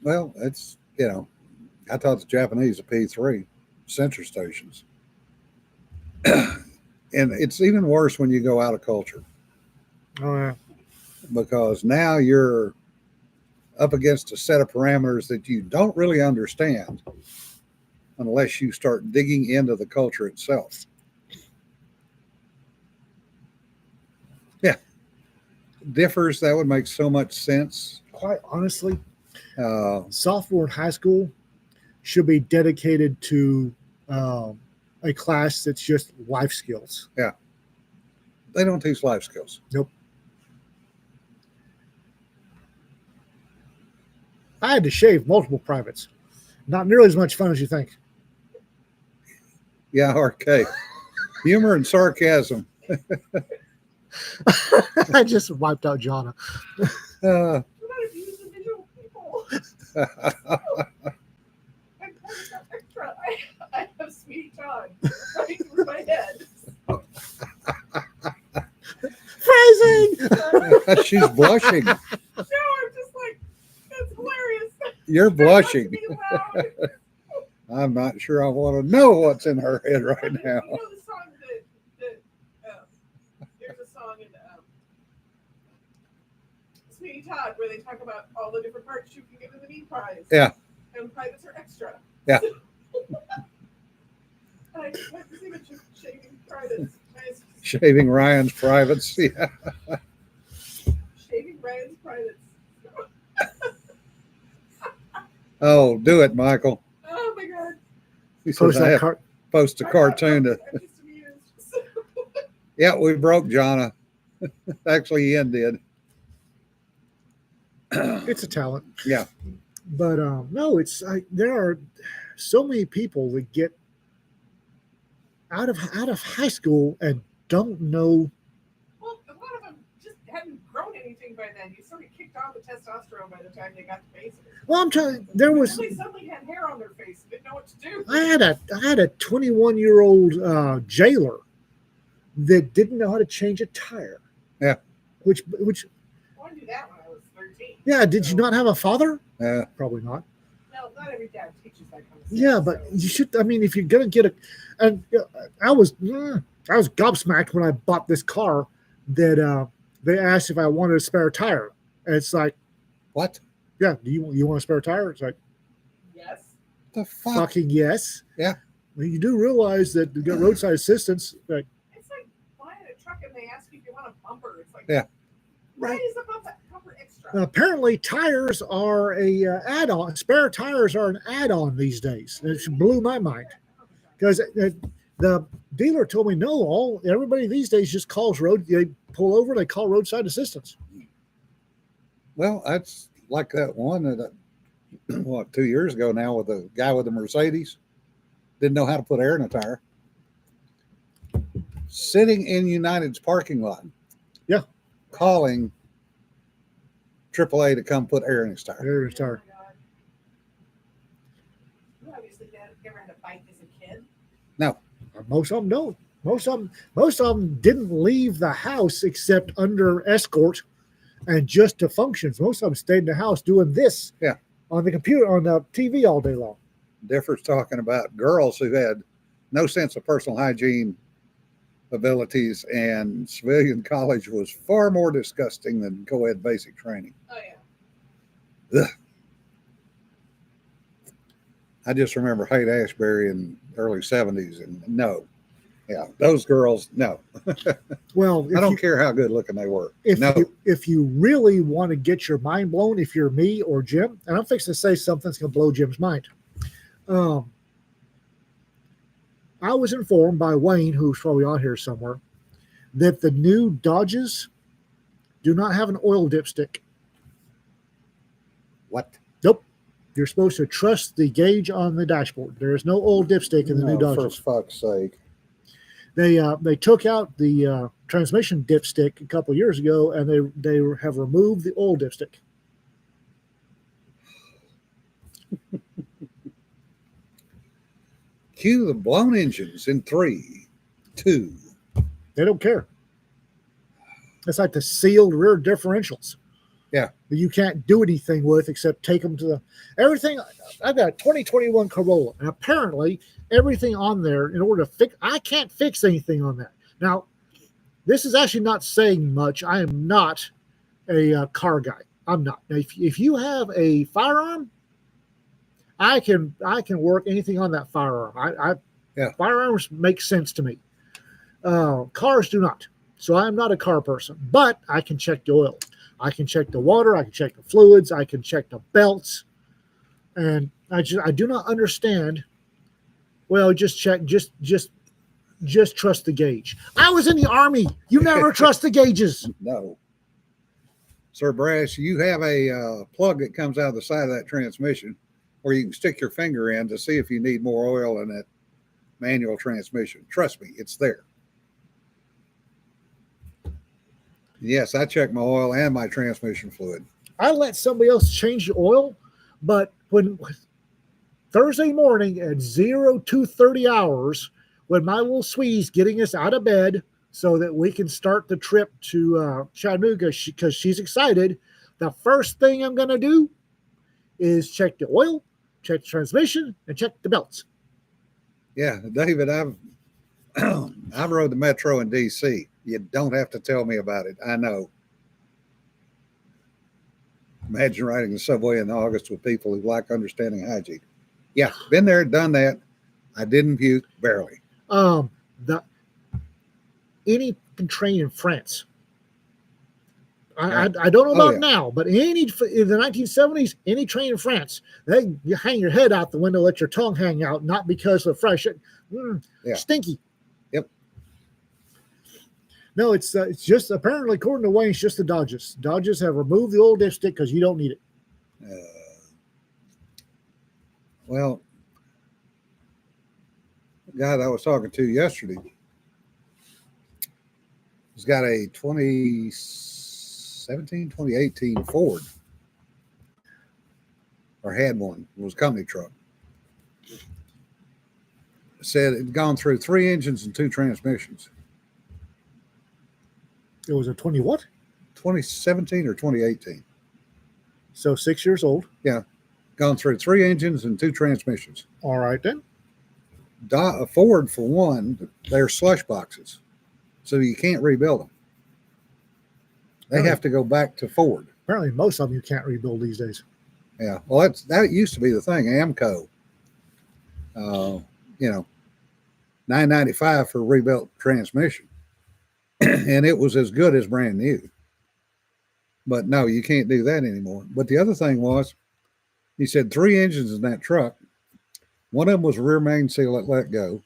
A: well, it's, I taught the Japanese at P3 sensor stations. And it's even worse when you go out of culture,
B: Oh yeah.
A: because now you're up against a set of parameters that you don't really understand unless you start digging into the culture itself. Yeah. Differs. That would make so much sense.
B: Quite honestly,
A: Uh,
B: sophomore in high school should be dedicated to a class that's just life skills.
A: they don't teach life skills.
B: Nope. I had to shave multiple privates. Not nearly as much fun as you think.
A: Yeah, RK. Humor and sarcasm.
B: I just wiped out Jonna.
A: Uh,
C: We're not abusing visual people. I'm extra. I have Sweetie Todd running through my head.
B: Phrasing!
A: she's blushing.
C: No, I'm just like, that's hilarious.
A: You're blushing.
C: Be loud.
A: I'm not sure I want to know what's in her head right now.
C: You know the song that there's a song in Sweetie Todd where they talk about all the different parts you can give in the meat pies.
A: Yeah.
C: And privates are extra.
A: Yeah.
C: And I just went to see what shaving privates.
A: Shaving Ryan's privates. Yeah.
C: Shaving Ryan's privates.
A: Oh, do it, Michael.
C: Oh my god.
A: He says
B: Post
A: I
B: that
A: have
B: cart.
A: to post a cartoon to.
C: I'm just amused.
A: Yeah, we broke Jonna. Actually, Ian did.
B: It's a talent.
A: Yeah.
B: But no, there are so many people that get out of high school and don't know.
C: Well, a lot of them just hadn't grown anything by then. You sort of kicked off the testosterone by the time they got to basics.
B: Well, I'm telling you, there was.
C: They suddenly had hair on their face and didn't know what to do.
B: I had a 21-year-old jailer that didn't know how to change a tire.
A: Yeah.
B: Which
C: I wanted to do that when I was 13.
B: yeah, did you not have a father?
A: Yeah.
B: Probably not.
C: No, not every dad teaches that kind of stuff.
B: Yeah, but
C: so.
B: you should. I mean, if you're gonna get and I was gobsmacked when I bought this car that they asked if I wanted a spare tire, and it's like,
A: What
B: yeah, do you want a spare tire? It's like,
C: Yes.
A: the fuck?
B: fucking yes.
A: Yeah.
B: Well, you do realize that you got roadside assistance. Like,
C: It's like buying a truck and they ask you if you want a bumper. It's like,
A: Yeah.
C: Why
B: Right.
C: is the bumper extra?
B: apparently, tires are a add-on. Spare tires are an add-on these days. It blew my mind because the dealer told me no. Everybody these days just calls They pull over. They call roadside assistance.
A: Well, that's like that one that, 2 years ago now with the guy with the Mercedes. Didn't know how to put air in a tire. Sitting in United's parking lot.
B: Yeah.
A: Calling AAA to come put air in his tire.
B: There's a tire.
C: Oh my God. You obviously never had a bike as a kid.
B: Most of them don't. Most of them didn't leave the house except under escort and just to functions. Most of them stayed in the house doing this.
A: Yeah.
B: On the computer, on the TV all day long.
A: Difference talking about girls who had no sense of personal hygiene abilities, and civilian college was far more disgusting than co-ed basic training.
C: Oh yeah.
A: Ugh. I just remember Haight Ashbury in the early 70s, and no. Yeah, those girls, no.
B: Well,
A: I don't care how good looking they were. No.
B: If you really want to get your mind blown, if you're me or Jim, and I'm fixing to say something that's going to blow Jim's mind. I was informed by Wayne, who's probably on here somewhere, that the new Dodges do not have an oil dipstick.
A: What?
B: Nope. You're supposed to trust the gauge on the dashboard. There is no oil dipstick in the new Dodges.
A: For fuck's sake.
B: They took out the transmission dipstick a couple of years ago, and they have removed the oil dipstick.
A: Cue the blown engines in 3, 2.
B: They don't care. It's like the sealed rear differentials.
A: Yeah.
B: That you can't do anything with except take them to the everything. I've got a 2021 Corolla, and apparently everything on there, in order to fix, I can't fix anything on that. Now, this is actually not saying much. I am not a car guy. I'm not. Now, if you have a firearm, I can work anything on that firearm.
A: Yeah.
B: Firearms make sense to me. Cars do not. So I'm not a car person, but I can check the oil. I can check the water. I can check the fluids. I can check the belts. And I do not understand. Well, just check, just trust the gauge. I was in the Army. You never trust the gauges.
A: No. Sir Brass, you have a plug that comes out of the side of that transmission where you can stick your finger in to see if you need more oil in that manual transmission. Trust me, it's there. Yes, I check my oil and my transmission fluid.
B: I let somebody else change the oil, but when Thursday morning at 02:30 hours, when my little sweetie's getting us out of bed so that we can start the trip to Chattanooga because she's excited, the first thing I'm going to do is check the oil, check the transmission, and check the belts.
A: Yeah, David, I've rode the Metro in DC. You don't have to tell me about it. I know. Imagine riding the subway in August with people who like understanding hygiene. Yeah, been there, done that. I didn't puke, barely.
B: Any train in France. I don't know about now, but in the 1970s, any train in France, you hang your head out the window, let your tongue hang out, not because of fresh, stinky.
A: Yep.
B: No, it's just apparently, according to Wayne, it's just the Dodges. Dodges have removed the old dipstick because you don't need it.
A: Well, the guy that I was talking to yesterday, he's got a 2018 Ford, or had one. It was a company truck. Said it had gone through 3 engines and 2 transmissions.
B: It was a 20 what?
A: 2017 or 2018.
B: So 6 years old.
A: Yeah. Gone through 3 engines and 2 transmissions.
B: All right, then.
A: Ford, for one, they're slush boxes. So you can't rebuild them. They have to go back to Ford.
B: Apparently, most of them you can't rebuild these days.
A: Yeah. Well, that used to be the thing. AMCO, $995 for a rebuilt transmission. And it was as good as brand new. But no, you can't do that anymore. But the other thing was, he said 3 engines in that truck. One of them was a rear main seal that let go.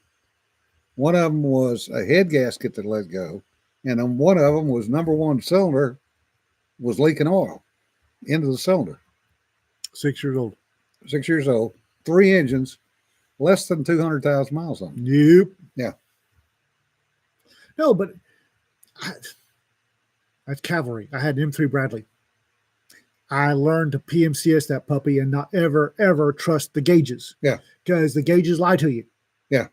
A: One of them was a head gasket that let go. And then one of them was number 1 cylinder was leaking oil into the cylinder.
B: 6 years old.
A: 6 years old. 3 engines, less than 200,000 miles on them.
B: Yep.
A: Yeah.
B: No, but that's cavalry. I had an M3 Bradley. I learned to PMCS that puppy and not ever, ever trust the gauges.
A: Yeah.
B: Because the gauges lie to you.
A: Yeah.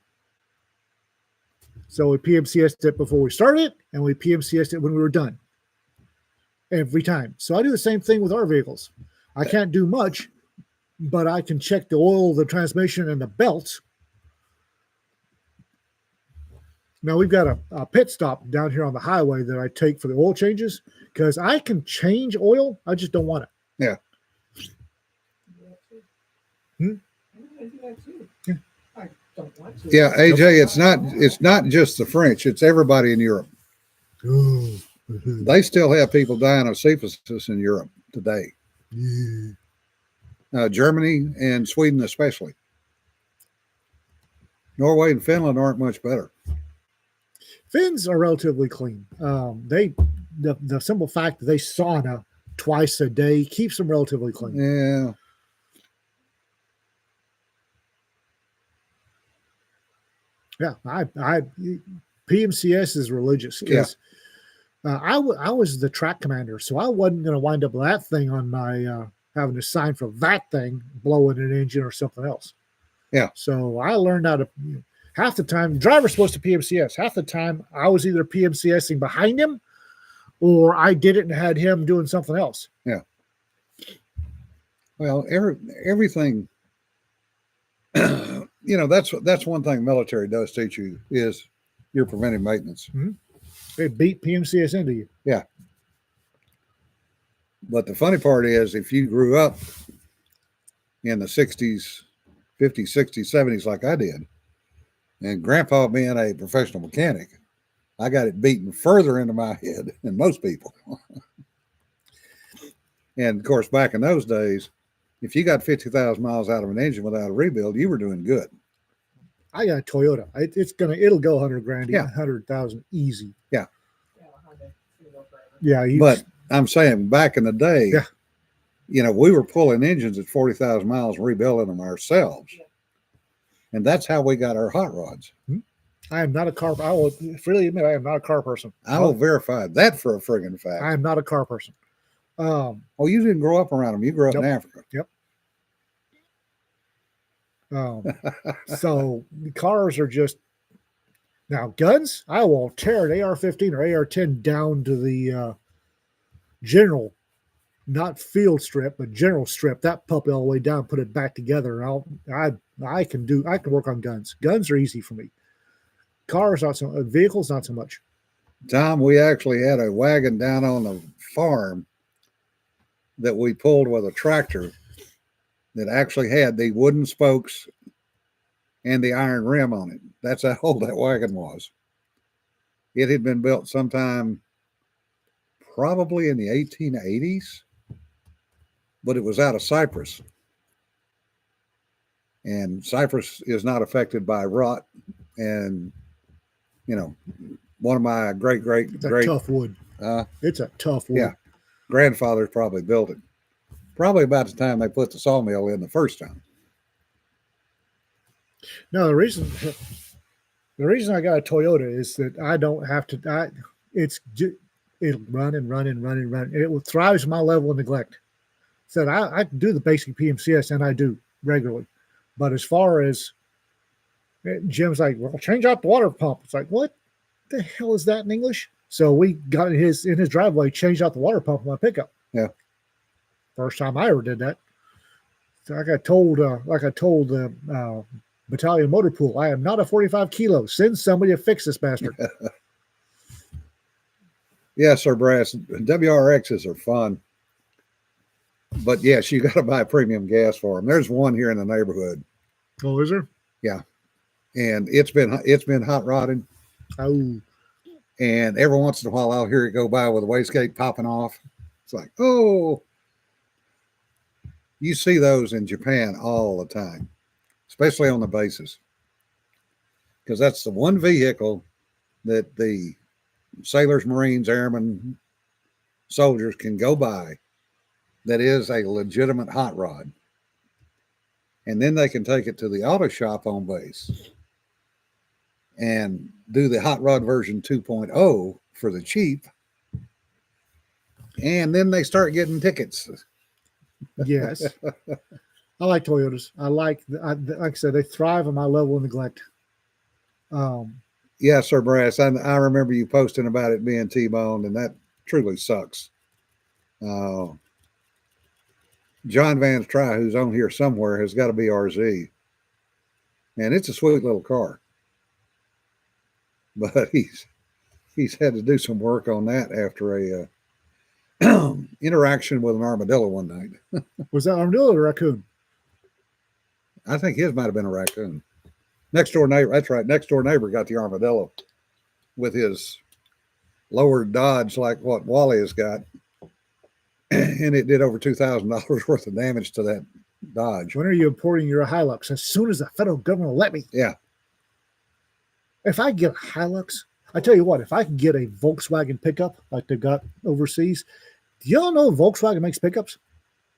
B: So we PMCS'd it before we started, and we PMCS'd it when we were done. Every time. So I do the same thing with our vehicles. I can't do much, but I can check the oil, the transmission, and the belts. Now we've got a pit stop down here on the highway that I take for the oil changes because I can change oil. I just don't want it.
A: Yeah.
C: I'm gonna do that too.
B: Yeah.
C: I don't want to.
A: Yeah, AJ, it's not just the French, it's everybody in Europe.
B: Ooh.
A: They still have people dying of syphilis in Europe today.
B: Yeah.
A: Germany and Sweden especially. Norway and Finland aren't much better.
B: Finns are relatively clean. The simple fact that they sauna twice a day keeps them relatively clean.
A: Yeah.
B: Yeah, I PMCS is religious because I was the track commander, so I wasn't going to wind up with that thing on my having to sign for that thing blowing an engine or something else.
A: Yeah.
B: So I learned how to. Half the time, the driver's supposed to PMCS. Half the time, I was either PMCSing behind him, or I did it and had him doing something else.
A: Yeah. Well, everything. That's one thing military does teach you is your preventive maintenance.
B: They beat PMCS into you.
A: But the funny part is, if you grew up in the 60s, 50s, 60s, 70s, like I did, and Grandpa being a professional mechanic, I got it beaten further into my head than most people. And of course, back in those days, if you got 50,000 miles out of an engine without a rebuild, you were doing good.
B: I got a Toyota. It'll go 100 grand,
A: Yeah.
B: 100,000 easy.
C: Yeah, Honda, it's gonna go forever.
B: Yeah,
A: But I'm saying back in the day,
B: Yeah.
A: we were pulling engines at 40,000 miles and rebuilding them ourselves.
C: Yeah.
A: And that's how we got our hot rods.
B: I am not a car. I will freely admit I am not a car person.
A: I will verify that for a friggin' fact.
B: I am not a car person.
A: Oh, you didn't grow up around them. You grew up in Africa.
B: So the cars are just now guns. I will tear an AR-15 or AR-10 down to the general, not field strip, but general strip. That puppy all the way down, put it back together. I can work on guns. Guns are easy for me. Cars not so. Vehicles not so much.
A: Tom, we actually had a wagon down on the farm that we pulled with a tractor that actually had the wooden spokes and the iron rim on it. That's how old that wagon was. It had been built sometime probably in the 1880s, but it was out of Cyprus. And Cyprus is not affected by rot. And, one of my great
B: Tough wood. It's a tough wood.
A: Yeah. grandfathers probably built it. Probably about the time they put the sawmill in the first time.
B: No, the reason I got a Toyota is that I don't have to. It'll run and run and run and run. It will thrives my level of neglect. Said I can do the basic PMCS and I do regularly, but as far as Jim's like, well, change out the water pump. It's like, what the hell is that in English? So we got in his driveway, changed out the water pump on my pickup.
A: Yeah.
B: First time I ever did that. So I told the battalion motor pool, I am not a 45 kilo. Send somebody to fix this bastard.
A: Yes, sir, Brass. WRXs are fun. But yes, you got to buy premium gas for them. There's one here in the neighborhood.
B: Oh, is there?
A: Yeah. And it's been hot rodding.
B: Oh.
A: And every once in a while I'll hear it go by with a wastegate popping off. It's like, oh. You see those in Japan all the time, especially on the bases. Because that's the one vehicle that the sailors, Marines, airmen, soldiers can go by that is a legitimate hot rod. And then they can take it to the auto shop on base and do the hot rod version 2.0 for the cheap. And then they start getting tickets.
B: Yes. I like Toyotas. Like I said, they thrive on my level of neglect.
A: Yeah, Sir Brass. I remember you posting about it being T-boned, and that truly sucks. John Van's Try, who's on here somewhere, has got a BRZ. And it's a sweet little car. But he's had to do some work on that after a interaction with an armadillo one night.
B: Was that armadillo or raccoon?
A: I think his might have been a raccoon. Next door neighbor, that's right. Next door neighbor got the armadillo with his lower Dodge, like what Wally has got, and it did over $2,000 worth of damage to that Dodge.
B: When are you importing your Hilux? As soon as the federal government will let me.
A: Yeah,
B: If I get a Hilux, I tell you what, if I can get a Volkswagen pickup like they've got overseas, do y'all know Volkswagen makes pickups?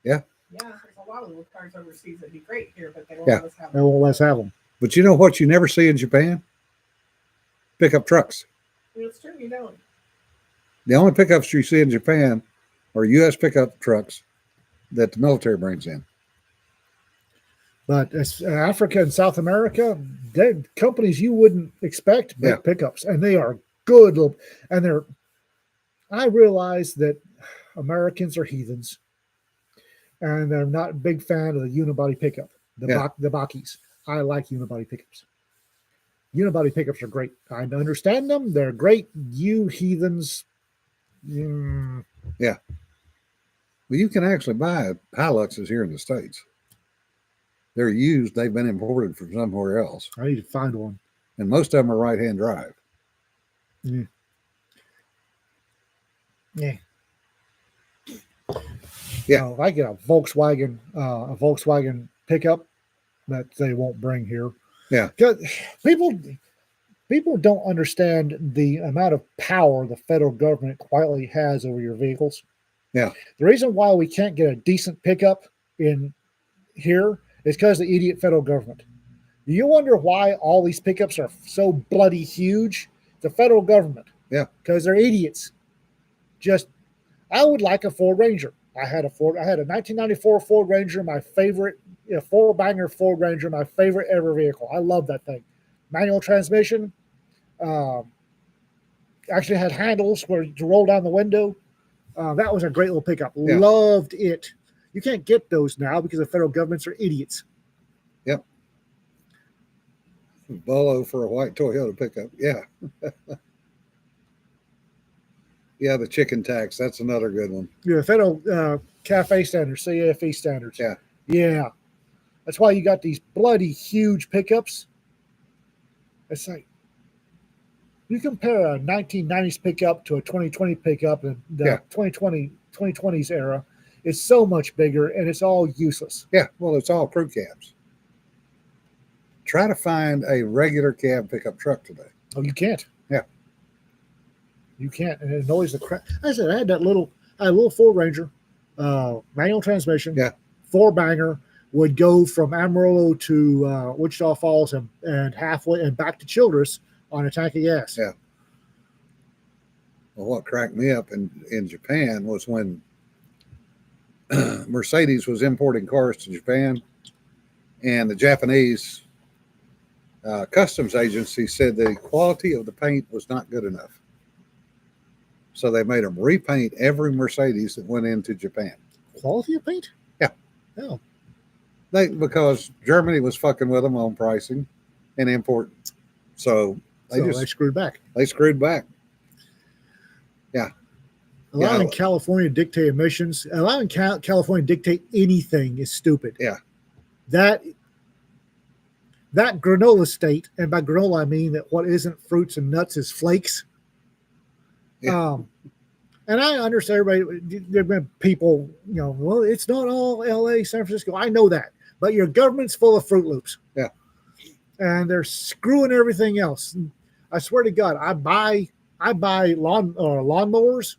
C: Yeah, there's a lot of little cars overseas that'd be great here, but they won't
A: Yeah.
C: let us have
B: They
C: them.
B: won't let us have them.
A: but you know what you never see in Japan? Pickup trucks.
C: It's true, you don't.
A: The only pickups you see in Japan are U.S. pickup trucks that the military brings in.
B: But as Africa and South America, they're companies you wouldn't expect make
A: Yeah.
B: pickups, and they are good. And they're. I realize that Americans are heathens, and they're not a big fan of the unibody pickup, the Bakis. I like unibody pickups. Unibody pickups are great. I understand them; they're great. You heathens.
A: Well, you can actually buy Hiluxes here in the States. They're used. They've been imported from somewhere else.
B: I need to find one.
A: And most of them are right-hand drive.
B: Yeah.
A: Yeah.
B: If I get a Volkswagen pickup that they won't bring here.
A: Yeah.
B: 'Cause people don't understand the amount of power the federal government quietly has over your vehicles.
A: Yeah.
B: The reason why we can't get a decent pickup in here is because of the idiot federal government. Do you wonder why all these pickups are so bloody huge? The federal government.
A: Yeah.
B: Because they're idiots. I would like a Ford Ranger. I had a 1994 Ford Ranger, my favorite, four-banger Ford Ranger, my favorite ever vehicle. I love that thing. Manual transmission. Actually had handles where to roll down the window. That was a great little pickup.
A: Yeah.
B: Loved it. You can't get those now because the federal governments are idiots.
A: Bolo for a white Toyota pickup. Yeah. Yeah, the chicken tax. That's another good one.
B: The federal CAFE standards, CAFE standards.
A: Yeah.
B: Yeah. That's why you got these bloody huge pickups. It's like you compare a 1990s pickup to a 2020 pickup, and the
A: Yeah.
B: 2020s era is so much bigger, and it's all useless.
A: Yeah, well, it's all crew cabs. Try to find a regular cab pickup truck today.
B: Oh, you can't.
A: Yeah.
B: You can't, and it annoys the crap. I said I had a little Ford Ranger, manual transmission,
A: Yeah.
B: four-banger, would go from Amarillo to Wichita Falls and halfway and back to Childress on a tank of gas.
A: Yeah. Well, what cracked me up in Japan was when Mercedes was importing cars to Japan, and the Japanese customs agency said the quality of the paint was not good enough. So they made them repaint every Mercedes that went into Japan.
B: Quality of paint?
A: Yeah.
B: Oh.
A: Because Germany was fucking with them on pricing and import. So they
B: screwed back.
A: they screwed back.
B: Allowing
A: Yeah.
B: California to dictate emissions, allowing California to dictate anything is stupid.
A: Yeah.
B: That granola state, and by granola I mean that what isn't fruits and nuts is flakes.
A: Yeah.
B: And I understand everybody. There've been people, well, it's not all L.A., San Francisco. I know that, but your government's full of Fruit Loops.
A: Yeah.
B: And they're screwing everything else. I swear to God, I buy lawnmowers.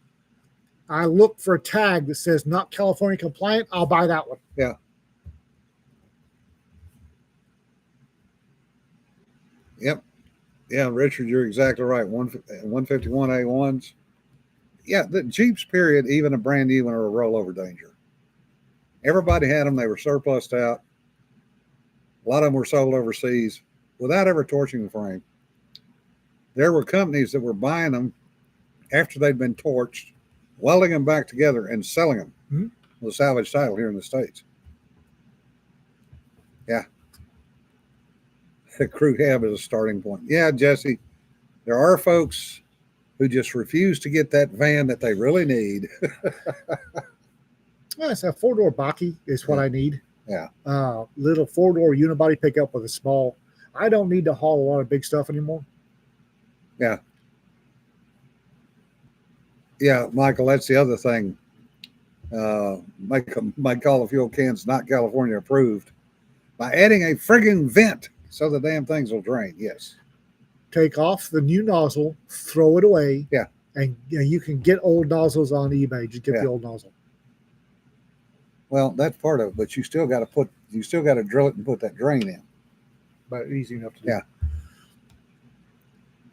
B: I look for a tag that says not California compliant. I'll buy that one.
A: Yeah. Yep. Yeah, Richard, you're exactly right. 151 A1s. Yeah, the Jeeps, period, even a brand new one, are a rollover danger. Everybody had them. They were surplused out. A lot of them were sold overseas without ever torching the frame. There were companies that were buying them after they'd been torched, welding them back together and selling them with a salvage title here in the States. Yeah. The crew cab is a starting point. Yeah, Jesse, there are folks who just refuse to get that van that they really need.
B: Yes, a four-door Baki is what I need.
A: Yeah.
B: Little 4-door unibody pickup with a small. I don't need to haul a lot of big stuff anymore.
A: Yeah, Michael, that's the other thing. Might call the fuel cans not California approved by adding a friggin' vent so the damn things will drain. Yes.
B: Take off the new nozzle, throw it away.
A: Yeah.
B: And you can get old nozzles on eBay. Just get
A: Yeah.
B: the old nozzle.
A: Well, that's part of it, but you still got to drill it and put that drain in.
B: But easy enough to do.
A: Yeah.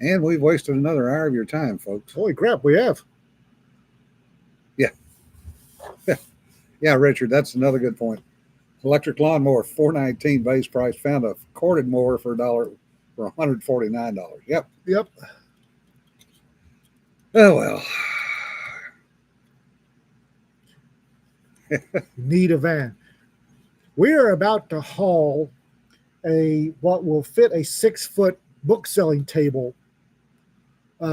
A: And we've wasted another hour of your time, folks.
B: Holy crap, we have.
A: Yeah, Richard, that's another good point. Electric lawnmower, $419 base price. Found a corded mower for $149. Yep.
B: Yep.
A: Oh well.
B: Need a van. We are about to haul what will fit a 6-foot book selling table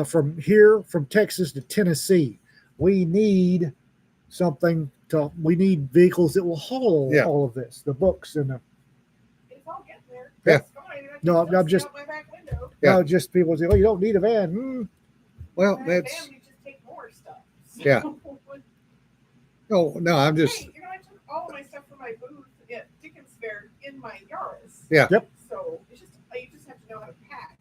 B: from Texas to Tennessee. We need we need vehicles that will haul
A: Yeah.
B: all of this, the books and the.
C: It's all getting there.
A: Yeah.
C: It's fine. I
B: No,
C: can
B: I'm
C: still
B: just-
C: see out my back window.
A: Yeah.
B: No, just people say, "Oh, you don't need a van."
A: Well,
C: My
A: that's
C: family just take more stuff.
A: Yeah. no. I'm just
C: Hey, I took all of my stuff from my booth at Dickens Fair in my Yaris.
A: Yeah.
B: Yep.
C: So it's just you just have to know how to pack.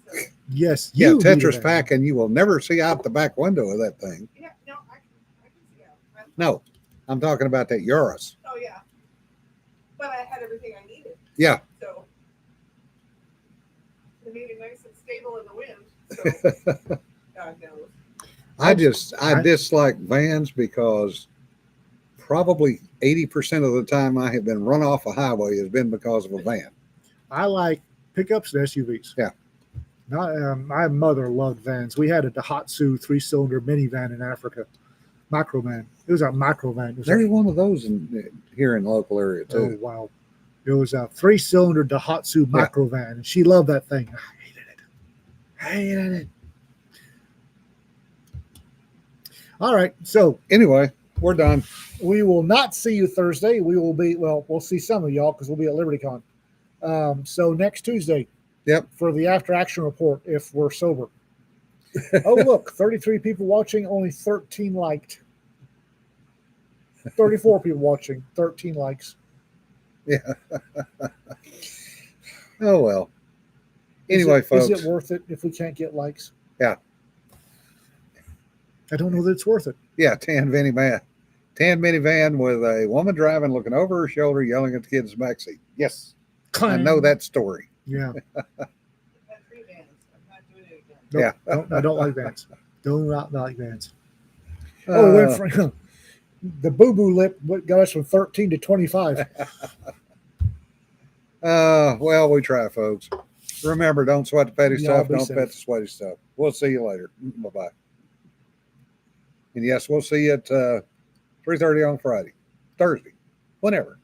C: So
B: Yes,
A: yeah
B: you need a
A: Tetris
B: van.
A: pack, and you will never see out the back window of that thing.
C: yeah, no, I can see out.
A: No, I'm talking about that Urus.
C: Oh yeah. But I had everything I needed.
A: Yeah.
C: So it made it nice and stable in the wind. So God knows.
A: I dislike vans because probably 80% of the time I have been run off a highway has been because of a van.
B: I like pickups and SUVs.
A: Yeah.
B: My mother loved vans. We had a Daihatsu 3-cylinder minivan in Africa, microvan. It was a microvan. It was
A: There's one of those here in the local area
B: oh
A: too.
B: wow! It was a 3-cylinder Daihatsu
A: Yeah.
B: microvan, and she loved that thing. I hated it. All right, so
A: Anyway, we're done.
B: we will not see you Thursday. We'll see some of y'all because we'll be at LibertyCon. So next Tuesday.
A: Yep.
B: For the after action report, if we're sober. Oh, look, 33 people watching, only 13 liked. 34 people watching, 13 likes.
A: Oh well. Anyway, folks.
B: Is it worth it if we can't get likes?
A: Yeah.
B: I don't know that it's worth it.
A: Yeah, tan minivan with a woman driving, looking over her shoulder, yelling at the kids in the backseat. Yes, I know that story.
B: Yeah.
C: I've had 3 vans. I'm not doing it again.
B: No, I don't like vans. Do not like vans. Oh, it went from the boo boo lip got us from 13 to 25.
A: Well, we try, folks. Remember, don't sweat the petty
B: Y'all
A: stuff.
B: be
A: Don't
B: safe.
A: pet the sweaty stuff. We'll see you later. Bye-bye. And yes, we'll see you at 3:30 on Thursday, whenever.